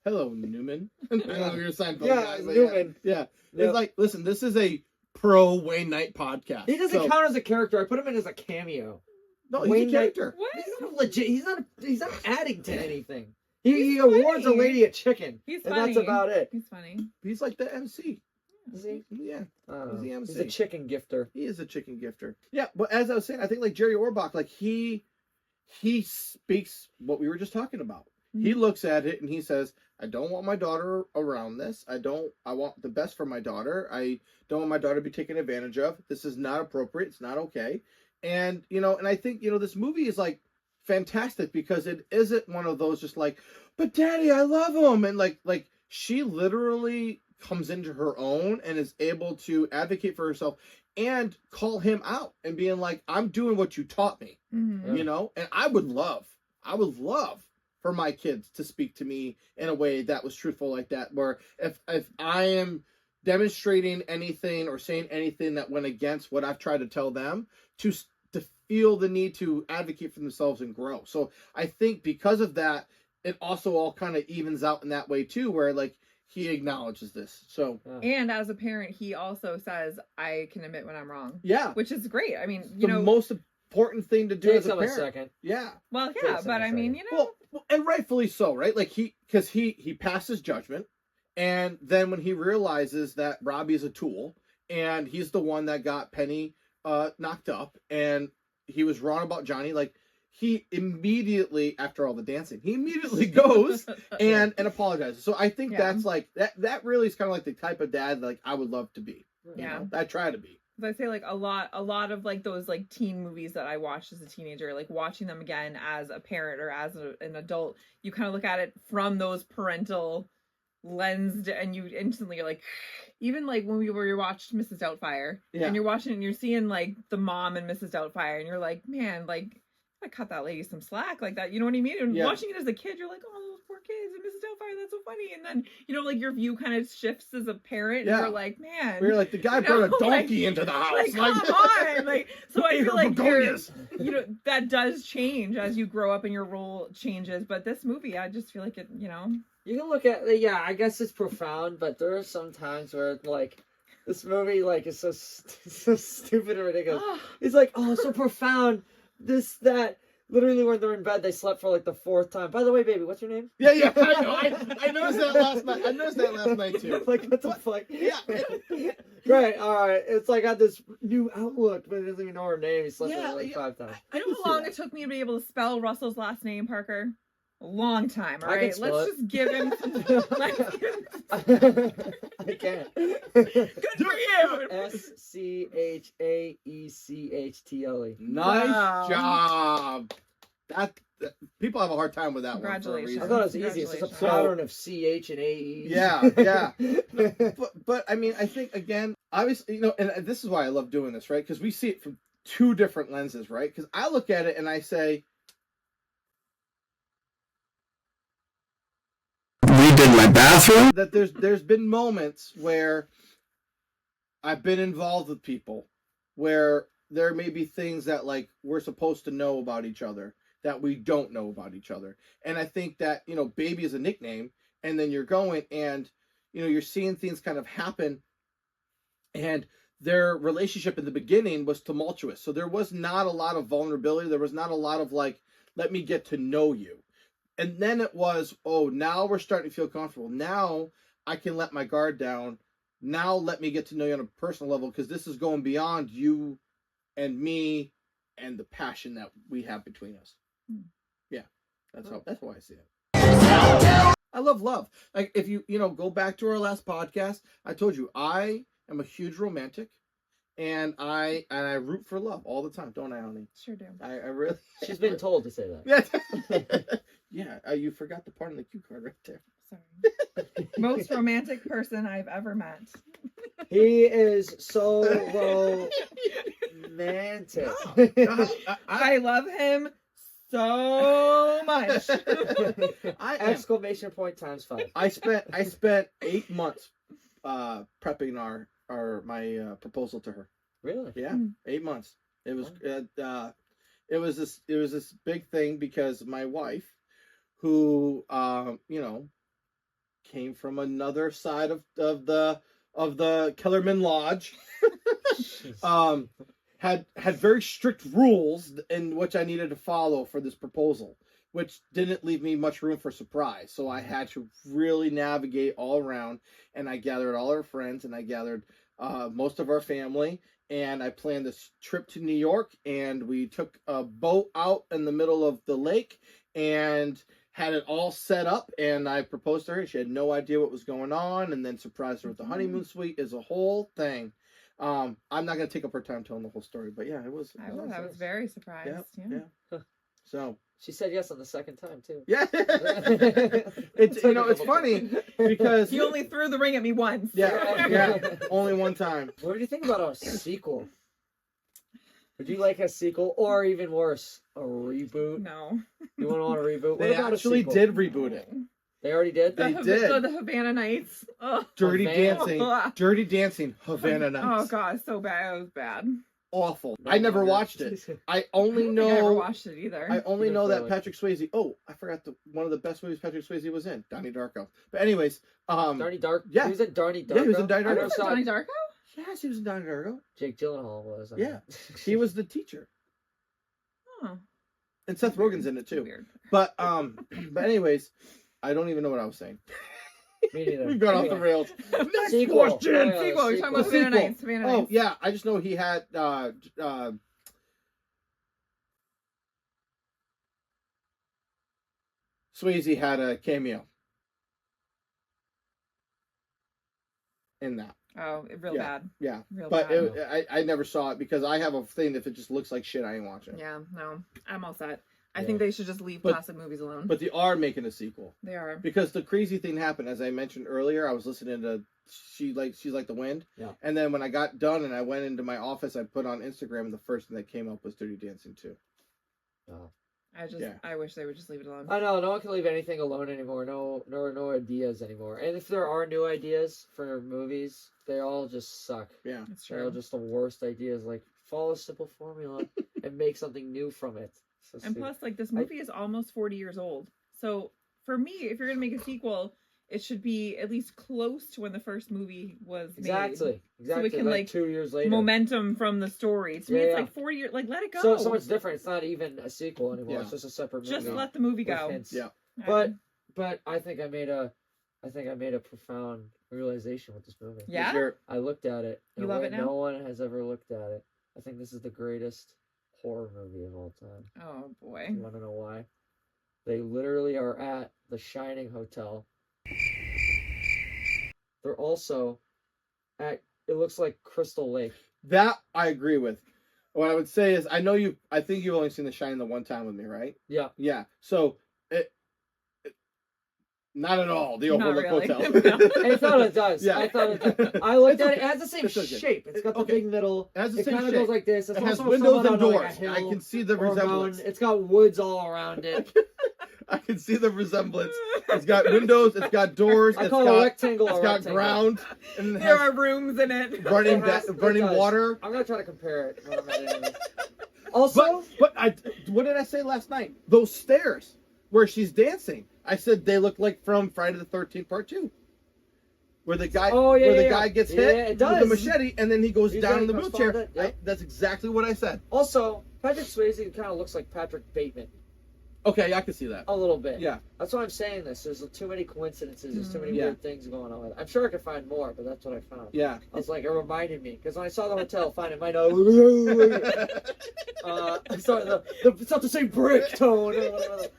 S1: Hello, Newman. I know you're a Seinfeld
S3: Yeah,
S1: guy, but
S3: Newman.
S1: Yeah.
S3: Yep.
S1: It's like, listen, this is a pro Wayne Knight podcast.
S3: He doesn't count as a character. I put him in as a cameo.
S1: No, he's
S3: Wayne
S1: a
S3: Knight-
S1: character.
S2: What?
S3: He's not legit. He's not adding to anything. He awards a
S2: funny.
S3: lady a chicken.
S2: He's
S3: and
S2: funny.
S3: that's about it.
S2: He's funny.
S1: He's like the MC.
S3: Is he?
S1: Yeah.
S3: He's
S1: the MC.
S3: He's a chicken gifter.
S1: He is a chicken gifter. Yeah, but as I was saying, I think like Jerry Orbach, like he speaks what we were just talking about.
S2: Mm-hmm.
S1: He looks at it and he says, I don't want my daughter around this. I want the best for my daughter. I don't want my daughter to be taken advantage of. This is not appropriate. It's not okay. And, you know, and I think, you know, this movie is like fantastic because it isn't one of those just like, but daddy, I love him. And like she literally comes into her own and is able to advocate for herself and call him out and being like, I'm doing what you taught me,
S2: Mm-hmm.
S1: you know? And I would love for my kids to speak to me in a way that was truthful like that, where if I am demonstrating anything or saying anything that went against what I've tried to tell them, to feel the need to advocate for themselves and grow. So I think because of that, it also all kind of evens out in that way too, where like he acknowledges this. So
S2: And as a parent, he also says, I can admit when I'm wrong.
S1: yeah,
S2: Which is great. I mean,
S1: the most important thing to do
S3: Takes
S1: as a
S3: him a
S1: parent.
S3: second.
S1: Yeah.
S2: well,
S3: Takes
S2: yeah,
S3: him
S2: but
S3: a
S2: I mean,
S3: second.
S2: you know.
S1: Well, and rightfully so, right? Like because he passes judgment, and then when he realizes that Robbie's a tool, and he's the one that got Penny knocked up, and he was wrong about Johnny, like he immediately, after all the dancing, he immediately goes and apologizes. So I think that's like that really is kind of like the type of dad like I would love to be.
S2: Yeah.
S1: You know? I try to be.
S2: I say like a lot of like those like teen movies that I watched as a teenager, like watching them again as a parent or as an adult, you kind of look at it from those parental lens, and you instantly are like, even like when you watched Mrs. Doubtfire, and you're watching and you're seeing like the mom and Mrs. Doubtfire, and you're like, man, like I cut that lady some slack like that, you know what I mean? And watching it as a kid, you're like, oh, those poor kids and Mrs. Doubtfire, that's so funny. And then, you know, like your view kind of shifts as a parent.
S1: Yeah.
S2: And you're like, man.
S1: We're like, the guy brought a donkey into the house.
S2: Like, come on. Like, so I feel like
S1: begonias.
S2: you know, that does change as you grow up and your role changes. But this movie, I just feel like it, you know.
S3: You can look at, yeah, I guess it's profound, but there are some times where, like, this movie, like, is so stupid and ridiculous. It's like, oh, so profound. This, that. Literally, when they're in bed, they slept for, like, the 4th time. By the way, baby, what's your name?
S1: Yeah, I know. I noticed that last night. I noticed that last night, too.
S3: Like, what the fuck?
S1: Yeah.
S3: Right, alright. It's like, got this new outlook, but he doesn't even know her name. He slept with her, like, 5 times.
S2: I know how long it took me to be able to spell Russell's last name, Parker. A long time, all right? Let's just give him...
S3: I can't.
S2: Good for you!
S3: SCHAECHTLE.
S1: Nice job. That people have a hard time with that one.
S2: Congratulations.
S3: I thought it was easy. It's just a pattern of CH and AE.
S1: Yeah. but I mean, I think, again, obviously, you know, and this is why I love doing this, right? Because we see it from 2 different lenses, right? Because I look at it and I say,
S4: Redid my bathroom?
S1: that there's been moments where I've been involved with people where there may be things that, like, we're supposed to know about each other that we don't know about each other. And I think that, you know, baby is a nickname, and then you're going and, you know, you're seeing things kind of happen, and their relationship in the beginning was tumultuous. So there was not a lot of vulnerability. There was not a lot of, like, let me get to know you. And then it was, oh, now we're starting to feel comfortable. Now I can let my guard down. Now let me get to know you on a personal level, because this is going beyond you and me and the passion that we have between us. Yeah, that's how I see it. I love love. Like, if you go back to our last podcast, I told you I am a huge romantic, and I root for love all the time, don't I, honey?
S2: Sure do.
S1: I really.
S3: She's been told to say that.
S1: Yeah, you forgot the part on the cue card right there.
S2: Sorry. Most romantic person I've ever met.
S3: He is so romantic.
S2: I love him so much.
S3: Exclamation point times 5.
S1: I spent 8 months prepping my proposal to her.
S3: Really?
S1: Yeah, 8 months. It was this big thing, because my wife, who came from another side of the Kellerman Lodge, had very strict rules in which I needed to follow for this proposal, which didn't leave me much room for surprise. So I had to really navigate all around, and I gathered all our friends, and I gathered most of our family, and I planned this trip to New York, and we took a boat out in the middle of the lake and had it all set up, and I proposed to her. She had no idea what was going on, and then surprised her with the honeymoon suite. Is a whole thing. I'm not going to take up her time telling the whole story, but yeah, it was.
S2: I was very surprised.
S1: Yeah. So
S3: she said yes on the 2nd time too.
S1: Yeah. It's funny because
S2: he only threw the ring at me once.
S1: Yeah, only one time.
S3: What do you think about a sequel? Would you like a sequel, or even worse, a reboot?
S2: No.
S3: You wouldn't want a reboot?
S1: They actually did reboot it.
S3: They already did?
S1: They did.
S2: The Havana Nights. Ugh.
S1: Dirty Dancing, Havana Nights.
S2: Oh god, so bad. It was bad.
S1: Awful. I never watched it. I only know.
S2: I never watched it either.
S1: I only know that Patrick Swayze. Oh, I forgot one of the best movies Patrick Swayze was in, Donnie Darko. But anyways,
S3: Donnie Darko.
S1: Yeah,
S3: he was in Donnie Darko.
S1: Yeah, he was in Donnie Darko.
S2: Donnie Darko?
S1: Yes, he was in Donnie Darko.
S3: Jake Gyllenhaal was.
S1: Yeah, he was the teacher.
S2: Huh.
S1: And Seth Rogen's in it too.
S2: Weird.
S1: But anyways, I don't even know what I was saying.
S3: Me neither.
S1: We got off the rails. Next
S3: Sequel.
S1: question.
S2: Sequel. You're talking about Havana Nights.
S1: Oh yeah, I just know he had Swayze had a cameo in that.
S2: Oh, real bad.
S1: Yeah,
S2: real
S1: but
S2: bad.
S1: I never saw it, because I have a thing, if it just looks like shit, I ain't watching.
S2: Yeah, no, I'm all set. I think they should just leave classic movies alone.
S1: But they are making a sequel.
S2: They are,
S1: because the crazy thing happened, as I mentioned earlier. I was listening to She's Like the Wind, and then when I got done and I went into my office, I put on Instagram, and the first thing that came up was Dirty Dancing 2.
S3: Oh.
S2: I wish they would just leave it alone.
S3: I know, no one can leave anything alone anymore. No ideas anymore. And if there are new ideas for movies, they all just suck.
S1: Yeah.
S2: That's
S3: They're all
S2: true.
S3: just the worst ideas. Like, follow a simple formula and make something new from it. So
S2: And
S3: stupid.
S2: plus, like, this movie is almost 40 years old. So for me, if you're gonna make a sequel, it should be at least close to when the first movie was
S3: Exactly.
S2: made. So we can, like,
S3: 2 years later.
S2: momentum from the story. To me, it's like 40 years. Like, let it go.
S3: So much different. It's not even a sequel anymore.
S1: Yeah.
S3: It's just a separate movie.
S2: Just let the movie
S3: with
S2: go.
S3: hints.
S1: Yeah.
S3: But I think I made a profound realization with this movie.
S2: Yeah?
S1: You're-
S3: I looked at it.
S2: You
S3: in a
S2: love
S3: way
S2: it now?
S3: No one has ever looked at it. I think this is the greatest horror movie of all time.
S2: Oh boy.
S3: You want to know why? They literally are at the Shining Hotel. They're also at, it looks like Crystal Lake.
S1: That I agree with. What I would say is, I think you've only seen The Shining the one time with me, right?
S3: Yeah.
S1: Yeah. So not at all. The
S2: Not
S1: Overlook
S2: really.
S1: Hotel.
S3: I thought it does.
S1: Yeah.
S3: I thought it does. I looked
S1: It's
S3: at it.
S1: okay.
S3: It has the same
S1: It's okay.
S3: shape. It's got the
S1: Okay.
S3: big middle.
S1: It has the
S3: It
S1: same
S3: kind of
S1: shape.
S3: goes like this. It's
S1: It has
S3: also
S1: windows
S3: somewhat
S1: and
S3: on,
S1: doors.
S3: like, a
S1: I
S3: hill
S1: can see the
S3: or a mountain.
S1: resemblance.
S3: It's got woods all around it.
S1: I can see the resemblance. It's got windows. It's got doors.
S3: I
S1: It's
S3: call
S1: got
S3: a rectangle
S1: it's
S3: a
S1: got
S3: rectangle.
S1: ground. And it
S2: There
S1: has
S2: are rooms in it.
S1: running
S3: It has- it
S1: running
S3: does.
S1: water.
S3: I'm gonna try to compare it when I'm editing this. Also,
S1: But what did I say last night? Those stairs where she's dancing. I said they look like from Friday the 13th Part 2. Where the guy guy gets hit
S3: it
S1: with
S3: does.
S1: a machete and then he goes
S3: He's
S1: down
S3: right
S1: in the
S3: across
S1: wheelchair.
S3: from it, yep.
S1: That's exactly what I said.
S3: Also, Patrick Swayze kind of looks like Patrick Bateman
S1: Okay, I can see that.
S3: a little bit.
S1: Yeah.
S3: That's why I'm saying this. There's too many coincidences. There's too many
S1: Yeah.
S3: weird things going on with it. I'm sure I could find more, but that's what I found.
S1: Yeah.
S3: I was like, it reminded me because when I saw the hotel, finding my nose, I saw it's not the same brick tone. Or whatever.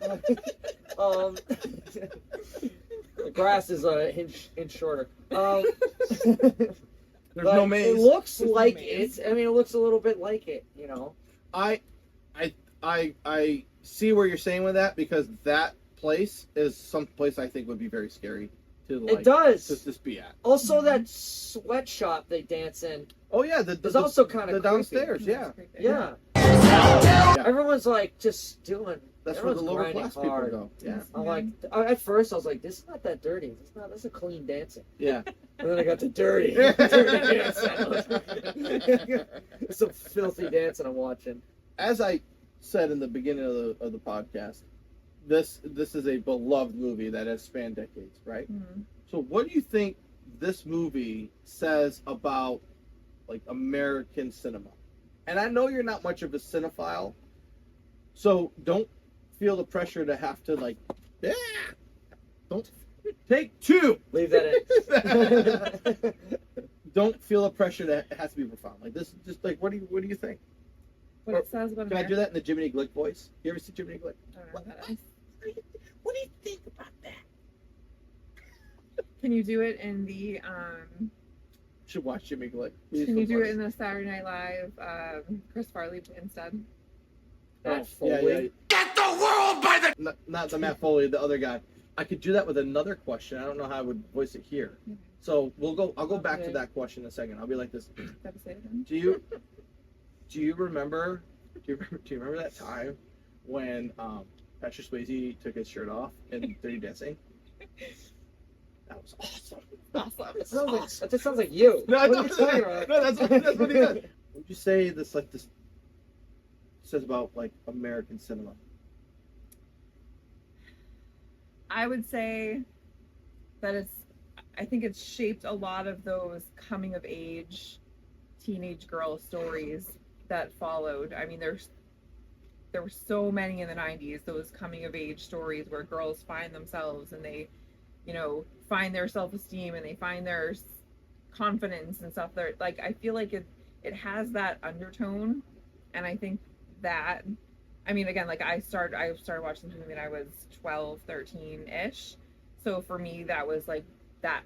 S3: The grass is an inch shorter.
S1: There's
S3: But
S1: no maze.
S3: It looks
S2: There's no
S3: like
S2: maze.
S3: it. I mean, it looks a little bit like it. You know.
S1: I see where you're saying with that because that place is some place I think would be very scary to like
S3: It does.
S1: to just be at.
S3: Also, that sweatshop they dance in
S1: Oh yeah,
S3: is also kind
S1: the
S3: of
S1: downstairs. Yeah.
S3: Yeah. Everyone's like just doing.
S1: That's where the
S3: everyone's
S1: lower
S3: grinding
S1: class
S3: hard.
S1: people go. Yeah.
S3: I'm like, at first I was like, this is not that dirty. That's a clean dancing.
S1: Yeah.
S3: And then I got to dirty dancing. It's some filthy dancing I'm watching.
S1: As I said in the beginning of the podcast, this is a beloved movie that has spanned decades, right?
S2: Mhm.
S1: So what do you think this movie says about like American cinema? And I know you're not much of a cinephile, so don't feel the pressure to have to like don't take two.
S3: Leave that in.
S1: Don't feel the pressure that it has to be profound. Like this is just like what do you think?
S2: What it says about
S1: Can I do
S2: America.
S1: that in the Jiminy Glick voice? You ever see Jiminy Glick?
S2: I don't know what that is.
S1: What do you think about that?
S2: Can you do it in the
S1: You should watch Jimmy Glick.
S2: Can you do it in the Saturday Night Live Chris Farley instead?
S3: Matt
S1: Yeah,
S3: Foley.
S4: Get the world by the...
S1: not the Matt Foley, the other guy. I could do that with another question. I don't know how I would voice it here. So I'll go back to
S2: Okay.
S1: that question in a second. I'll be like this.
S2: Episode.
S1: Do you remember that time when Patrick Swayze took his shirt off in Dirty Dancing? That was awesome.
S2: Awesome.
S3: That just sounds like you.
S1: No,
S3: What are you talking about?
S1: no, that's what he did. Would you say this says about like American cinema?
S2: I would say that I think it's shaped a lot of those coming of age teenage girl stories that followed. I mean, there were so many in the 90s, those coming of age stories where girls find themselves and they, find their self-esteem and they find their confidence and stuff. There, like, I feel like it has that undertone, and I think that, I mean, again, like I started watching this movie when I was 12, 13-ish. So for me, that was like that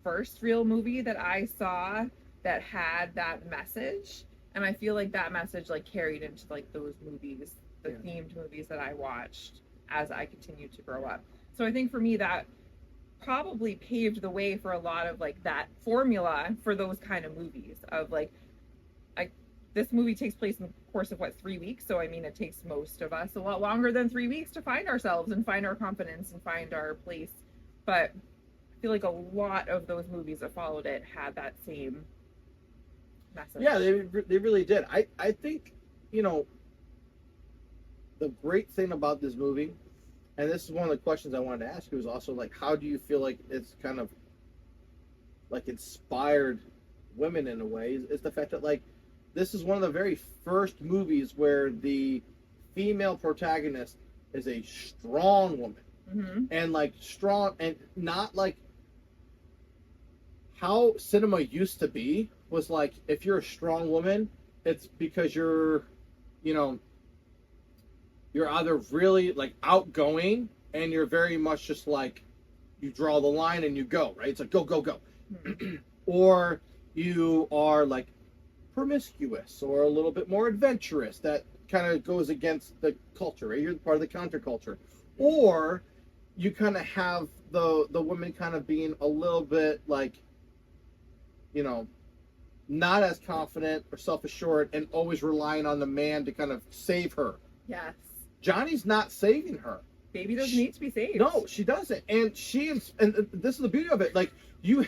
S2: first real movie that I saw that had that message. And I feel like that message like carried into like those movies, the themed movies that I watched as I continued to grow up. So I think for me that probably paved the way for a lot of like that formula for those kind of movies of like this movie takes place in the course of 3 weeks. So I mean, it takes most of us a lot longer than 3 weeks to find ourselves and find our confidence and find our place. But I feel like a lot of those movies that followed it had that same message.
S1: Yeah, they really did. I think, you know, the great thing about this movie, and this is one of the questions I wanted to ask you, is also like, how do you feel like it's kind of like inspired women in a way? Is the fact that like this is one of the very first movies where the female protagonist is a strong woman.
S2: Mm-hmm.
S1: And like strong, and not like how cinema used to be was like, if you're a strong woman, it's because you're, you know, you're either really like outgoing and you're very much just like, you draw the line and you go, right? It's like go, go, go.
S2: Mm-hmm.
S1: Or you are like promiscuous or a little bit more adventurous. That kind of goes against the culture, right? You're part of the counterculture. Or you kind of have the women kind of being a little bit like, you know, not as confident or self-assured and always relying on the man to kind of save her.
S2: Yes.
S1: Johnny's not saving her.
S2: Baby doesn't need to be saved.
S1: No, she doesn't. And and this is the beauty of it. Like, you...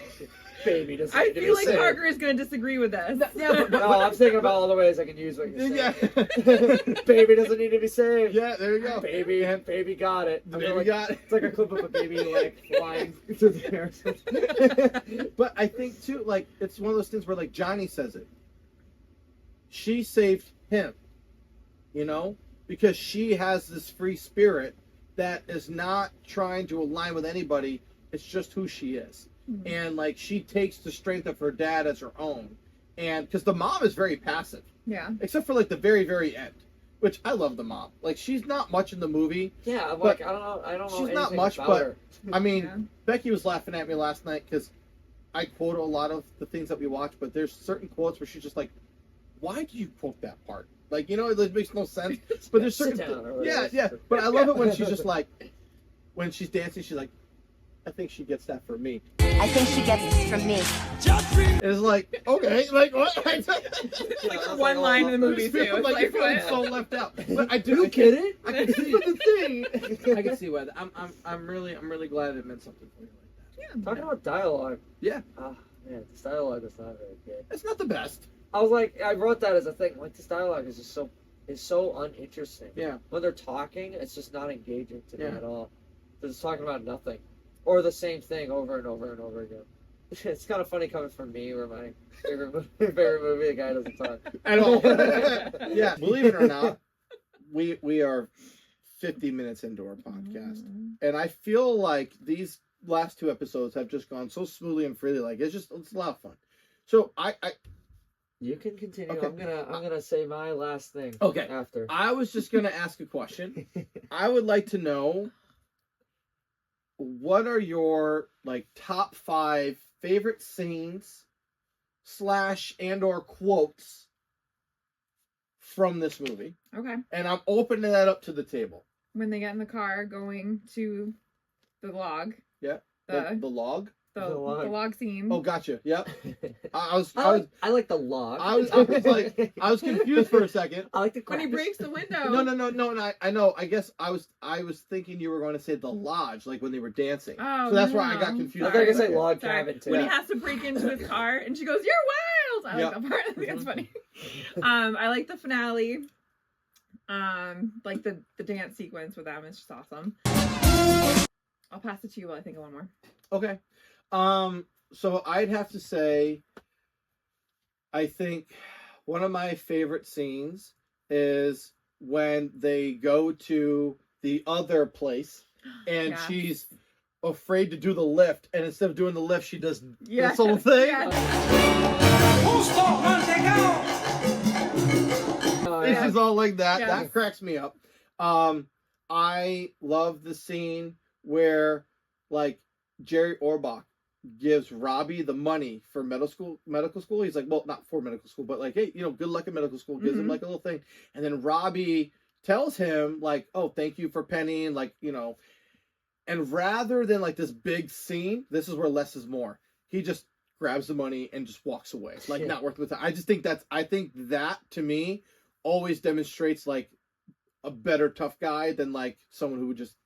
S3: Baby doesn't
S2: I
S3: need to
S2: feel
S3: be
S2: like
S3: saved.
S2: Parker is going to disagree with this.
S1: Yeah,
S3: No, I'm thinking about all the ways I can use what you're saying.
S1: Yeah.
S3: Baby doesn't need to be saved.
S1: Yeah, there you go.
S3: Baby got it.
S1: The baby got it.
S3: It's like a clip of a baby like flying through the air.
S1: But I think too, like, it's one of those things where like Johnny says it. She saved him, you know, because she has this free spirit that is not trying to align with anybody. It's just who she is. Mm-hmm. And like, she takes the strength of her dad as her own. And because the mom is very passive.
S2: Yeah.
S1: Except for like the very, very end, which I love the mom. Like, she's not much in the movie.
S3: Yeah, I'm like, I don't know.
S1: She's not much,
S3: about
S1: but
S3: her.
S1: I mean,
S2: Yeah.
S1: Becky was laughing at me last night because I quote a lot of the things that we watch, but there's certain quotes where she's just like, "Why do you quote that part?" Like, you know, it makes no sense. But there's certain, yeah. But I love it when she's just like, when she's dancing, she's like, "I think she gets that from me."
S9: I think she gets this from me.
S1: It's like, okay, like what?
S2: One line in the movie too. It's
S1: Like, you're feeling
S2: what?
S1: so left out. But I do.
S3: You kidding?
S1: I can see the thing. I can see why. I'm really glad it meant something for you like that.
S2: Yeah.
S3: Talking about dialogue.
S1: Yeah.
S3: Man, this dialogue is not very good.
S1: It's not the best.
S3: I was like, I wrote that as a thing. Like, this dialogue is just so uninteresting.
S1: Yeah.
S3: When they're talking, it's just not engaging to me
S1: Yeah.
S3: at all. They're just talking about nothing, or the same thing over and over and over again. It's kind of funny coming from me, where my favorite movie, the guy doesn't talk
S1: At all. Yeah. Believe it or not, we are 50 minutes into our podcast, and I feel like these last two episodes have just gone so smoothly and freely. Like, it's a lot of fun. So
S3: You can continue.
S1: Okay.
S3: I'm gonna say my last thing.
S1: Okay.
S3: After.
S1: I was just gonna ask a question. I would like to know, what are your like top 5 favorite scenes / and or quotes from this movie?
S2: Okay.
S1: And I'm opening that up to the table.
S2: When they get in the car going to the log.
S1: Yeah. The log.
S2: The
S3: log.
S2: log scene.
S1: Oh, gotcha. Yep. I
S3: like the log.
S1: I was confused for a second.
S3: I like the
S2: When he
S3: crash.
S2: breaks the window.
S1: No. I know. I guess I was thinking you were going to say the lodge, like when they were dancing.
S2: Oh,
S1: so that's why I
S2: no.
S1: got confused.
S3: I thought you were gonna say
S1: Okay.
S3: log
S2: Sorry.
S3: cabin too.
S2: When
S1: Yeah.
S2: he has to break into his car and she goes, "You're wild." I like that part. I think that's funny. I like the finale. Like the dance sequence with them is just awesome. I'll pass it to you while I think of one more.
S1: Okay. So I'd have to say, I think one of my favorite scenes is when they go to the other place and
S2: Yeah.
S1: she's afraid to do the lift, and instead of doing the lift, she does
S2: Yeah.
S1: this whole thing.
S2: Yeah.
S1: It's just all like that.
S2: Yeah.
S1: That cracks me up. I love the scene where like Jerry Orbach gives Robbie the money for medical school. He's like, well, not for medical school, but like, hey, you know, good luck in medical school. Gives him like a little thing. And then Robbie tells him like, oh, thank you for pennying, like, you know. And rather than like this big scene, this is where less is more. He just grabs the money, and just walks away. Like,
S3: Yeah.
S1: not worth the time. I think that, to me, always demonstrates, like, a better tough guy than, like, someone who would just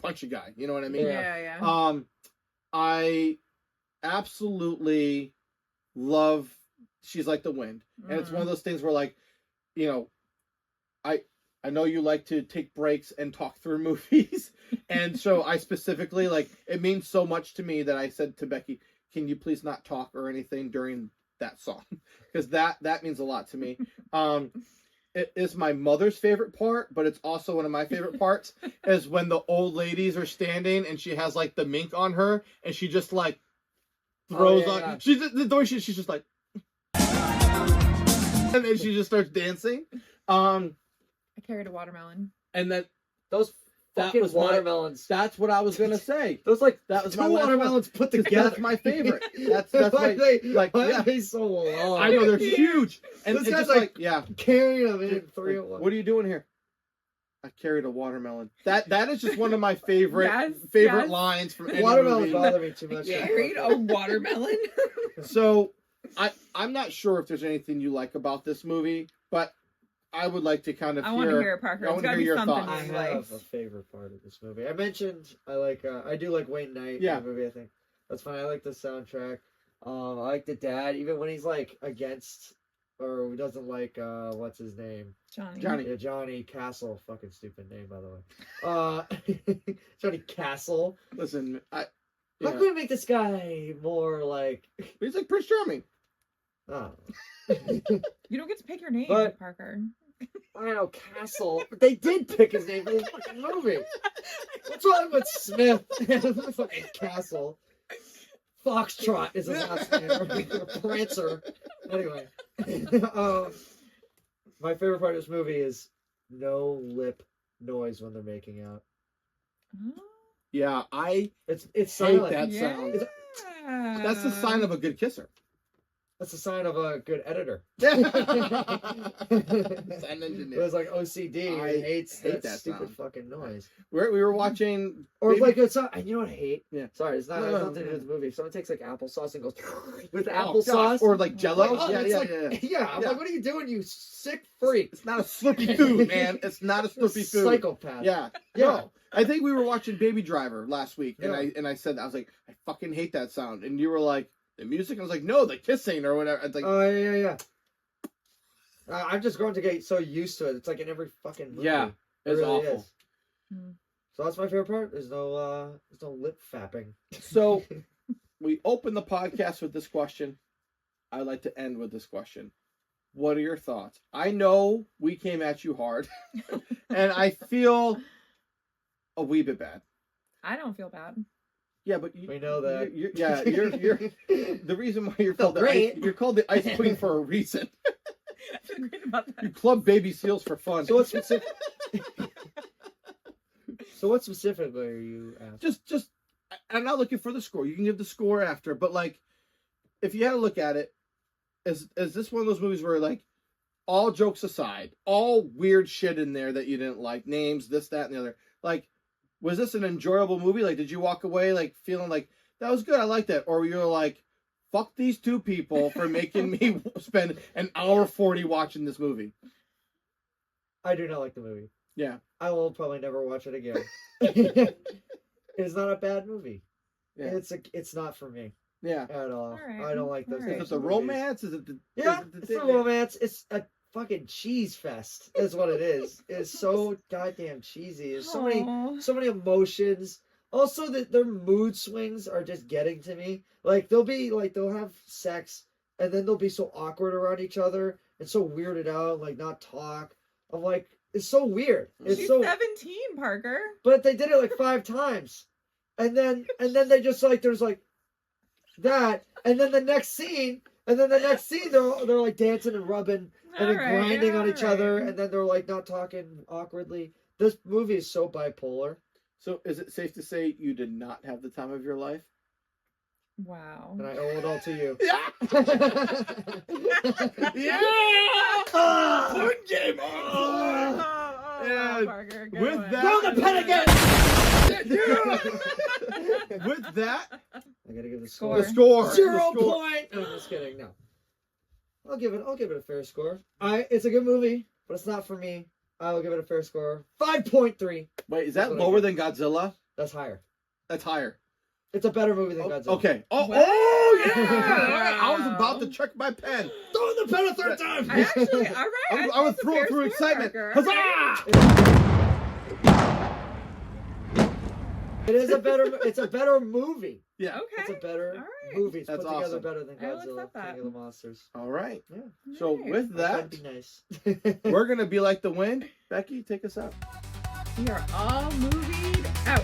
S1: punch a guy. You know what I mean?
S2: Yeah.
S1: I absolutely love She's Like the Wind. And it's one of those things where, like, you know, I know you like to take breaks and talk through movies. And so I specifically, like, it means so much to me that I said to Becky, can you please not talk or anything during that song? Because that means a lot to me. It is my mother's favorite part, but it's also one of my favorite parts is when the old ladies are standing and she has, like, the mink on her and she just, like, throws on. Yeah. She's just like, and then she just starts dancing.
S2: I carried a watermelon.
S1: And then
S3: Those fucking watermelons.
S1: That's what I was gonna say.
S3: Those like
S1: that was
S3: two
S1: my
S3: watermelons put together.
S1: That's my favorite. That's
S3: why
S1: yeah.
S3: they so long.
S1: I know they're huge. And
S3: this
S1: it's
S3: guy's
S1: just
S3: like
S1: yeah,
S3: carrying them in 3 at once.
S1: What are you doing here? I carried a watermelon. That is just one of my favorite
S2: yes.
S1: lines from any
S3: watermelons
S1: movie.
S3: bother me too much.
S2: Carried a watermelon.
S1: So I'm not sure if there's anything you like about this movie, but I would like to kind of
S2: I want to hear it, Parker. It's gotta be something
S3: I
S2: you
S3: have
S2: like.
S3: a favorite part of this movie. I mentioned I do like Wayne Knight in the movie, I think. That's fine. I like the soundtrack. I like the dad, even when he's like against or who doesn't like what's his name?
S2: Johnny.
S3: Yeah, Johnny Castle. Fucking stupid name, by the way. Johnny Castle.
S1: Listen,
S3: how can we make this guy more like
S1: he's like Prince Charming.
S3: Oh.
S2: You don't get to pick your name,
S3: But-
S2: Parker.
S3: I know Castle. But they did pick his name for this fucking movie. What's wrong with Smith? Fucking Castle. Foxtrot is his last name. Or Prancer. Anyway. My favorite part of this movie is no lip noise when they're making out.
S1: Yeah,
S3: It's
S1: hate
S3: silent.
S1: that sound. That's the sign of a good kisser.
S3: That's a sign of a good editor.
S1: An
S3: It
S1: engineer.
S3: was like OCD.
S1: I
S3: He hates
S1: hate
S3: that
S1: that
S3: stupid
S1: sound.
S3: fucking noise.
S1: We were watching,
S3: Or
S1: Baby-
S3: like it's not, and you know what I hate?
S1: Yeah.
S3: Sorry, it's not
S1: No,
S3: it has
S1: no,
S3: nothing to do
S1: no.
S3: with the movie. If someone takes like applesauce and goes with
S1: Oh,
S3: applesauce
S1: gosh, or like Jello.
S3: Like, oh,
S1: yeah,
S3: it's
S1: yeah,
S3: like,
S1: yeah.
S3: yeah. I'm
S1: Yeah.
S3: like, what are you doing, you sick freak?
S1: It's not a slippy food, man. It's not a slippy food.
S3: Psychopath.
S1: Yeah,
S3: Yeah.
S1: No, I think we were watching Baby Driver last week, and
S3: Yeah.
S1: I said that. I was like, I fucking hate that sound, and you were like, the music. I was like, no, the kissing or whatever. It's like,
S3: Oh yeah. I'm just going to get so used to it. It's like in every fucking movie.
S1: yeah,
S3: It
S1: it's
S3: really
S1: awful.
S3: is. So that's my favorite part. There's no lip fapping.
S1: So we open the podcast with this question. I'd like to end with this question. What are your thoughts? I know we came at you hard, and I feel a wee bit bad.
S2: I don't feel bad.
S1: Yeah, but
S3: We know that.
S1: You're the reason why you're
S3: Felt
S1: called
S3: great.
S1: you're called the Ice Queen for a reason.
S2: I feel great about that.
S1: You club baby seals for fun.
S3: So what specific? So what specifically are you asking?
S1: just I'm not looking for the score. You can give the score after, but like, if you had to look at it, is this one of those movies where, like, all jokes aside, all weird shit in there that you didn't like, names, this, that, and the other, like, was this an enjoyable movie? Like, did you walk away like feeling like that was good? I like that, or you're like, fuck these two people for making me spend an hour 40 watching this movie.
S3: I do not like the movie.
S1: Yeah,
S3: I will probably never watch it again. It's not a bad movie.
S1: yeah,
S3: It's not for me
S1: yeah.
S3: at all.
S2: Alright,
S3: I don't like those.
S2: alright.
S1: Is
S3: types
S1: it the
S3: of movies.
S1: romance? Is it the
S3: Yeah,
S1: is it
S3: it's the romance. It's a fucking cheese fest. Is what it is. It's so goddamn cheesy. There's so many emotions. Also, their mood swings are just getting to me. Like they'll have sex, and then they'll be so awkward around each other and so weirded out, like not talk. I'm like, it's so weird. It's
S2: She's
S3: so
S2: 17, Parker.
S3: But they did it like 5 times. And then they just like there's like that. And then the next scene they're like dancing and rubbing and then
S2: Alright,
S3: grinding on each other,
S2: alright.
S3: and then they're like not talking awkwardly. This movie is so bipolar.
S1: So is it safe to say you did not have the time of your life?
S2: Wow.
S3: And I owe it all to you.
S1: Yeah. Yeah. Good game. And
S2: Parker, good
S1: with
S2: one.
S1: that,
S3: Throw the pen again!
S1: with that,
S3: I gotta give the
S2: Score.
S1: The score.
S3: 0
S1: The score.
S3: point. No, I'm just kidding. No, I'll give it a fair score. It's a good movie, but it's not for me. I will give it a fair score. 5.3.
S1: Wait, is
S3: That's
S1: that
S3: what I
S1: lower
S3: give.
S1: than Godzilla?
S3: That's higher.
S1: That's higher.
S3: It's a better movie than Godzilla.
S1: Okay. Oh,
S2: Wow.
S1: oh yeah! I was about to check my pen. Throw in the pen a third time.
S2: I actually, all right.
S1: I was
S2: think it's a
S1: throwing
S2: fair
S1: through
S2: score,
S1: excitement.
S2: Parker.
S1: Huzzah!
S3: It's a better movie.
S1: Yeah.
S2: Okay.
S3: It's a better
S2: All right.
S3: movie. It's
S1: That's
S3: put together
S1: awesome.
S3: better than
S2: I will
S3: Godzilla,
S2: accept that.
S3: King of the Monsters.
S1: All right.
S3: Yeah.
S1: So
S2: Nice.
S1: with that,
S3: That'd be nice.
S1: we're gonna be like the wind. Becky, take us out.
S2: We are all movied out.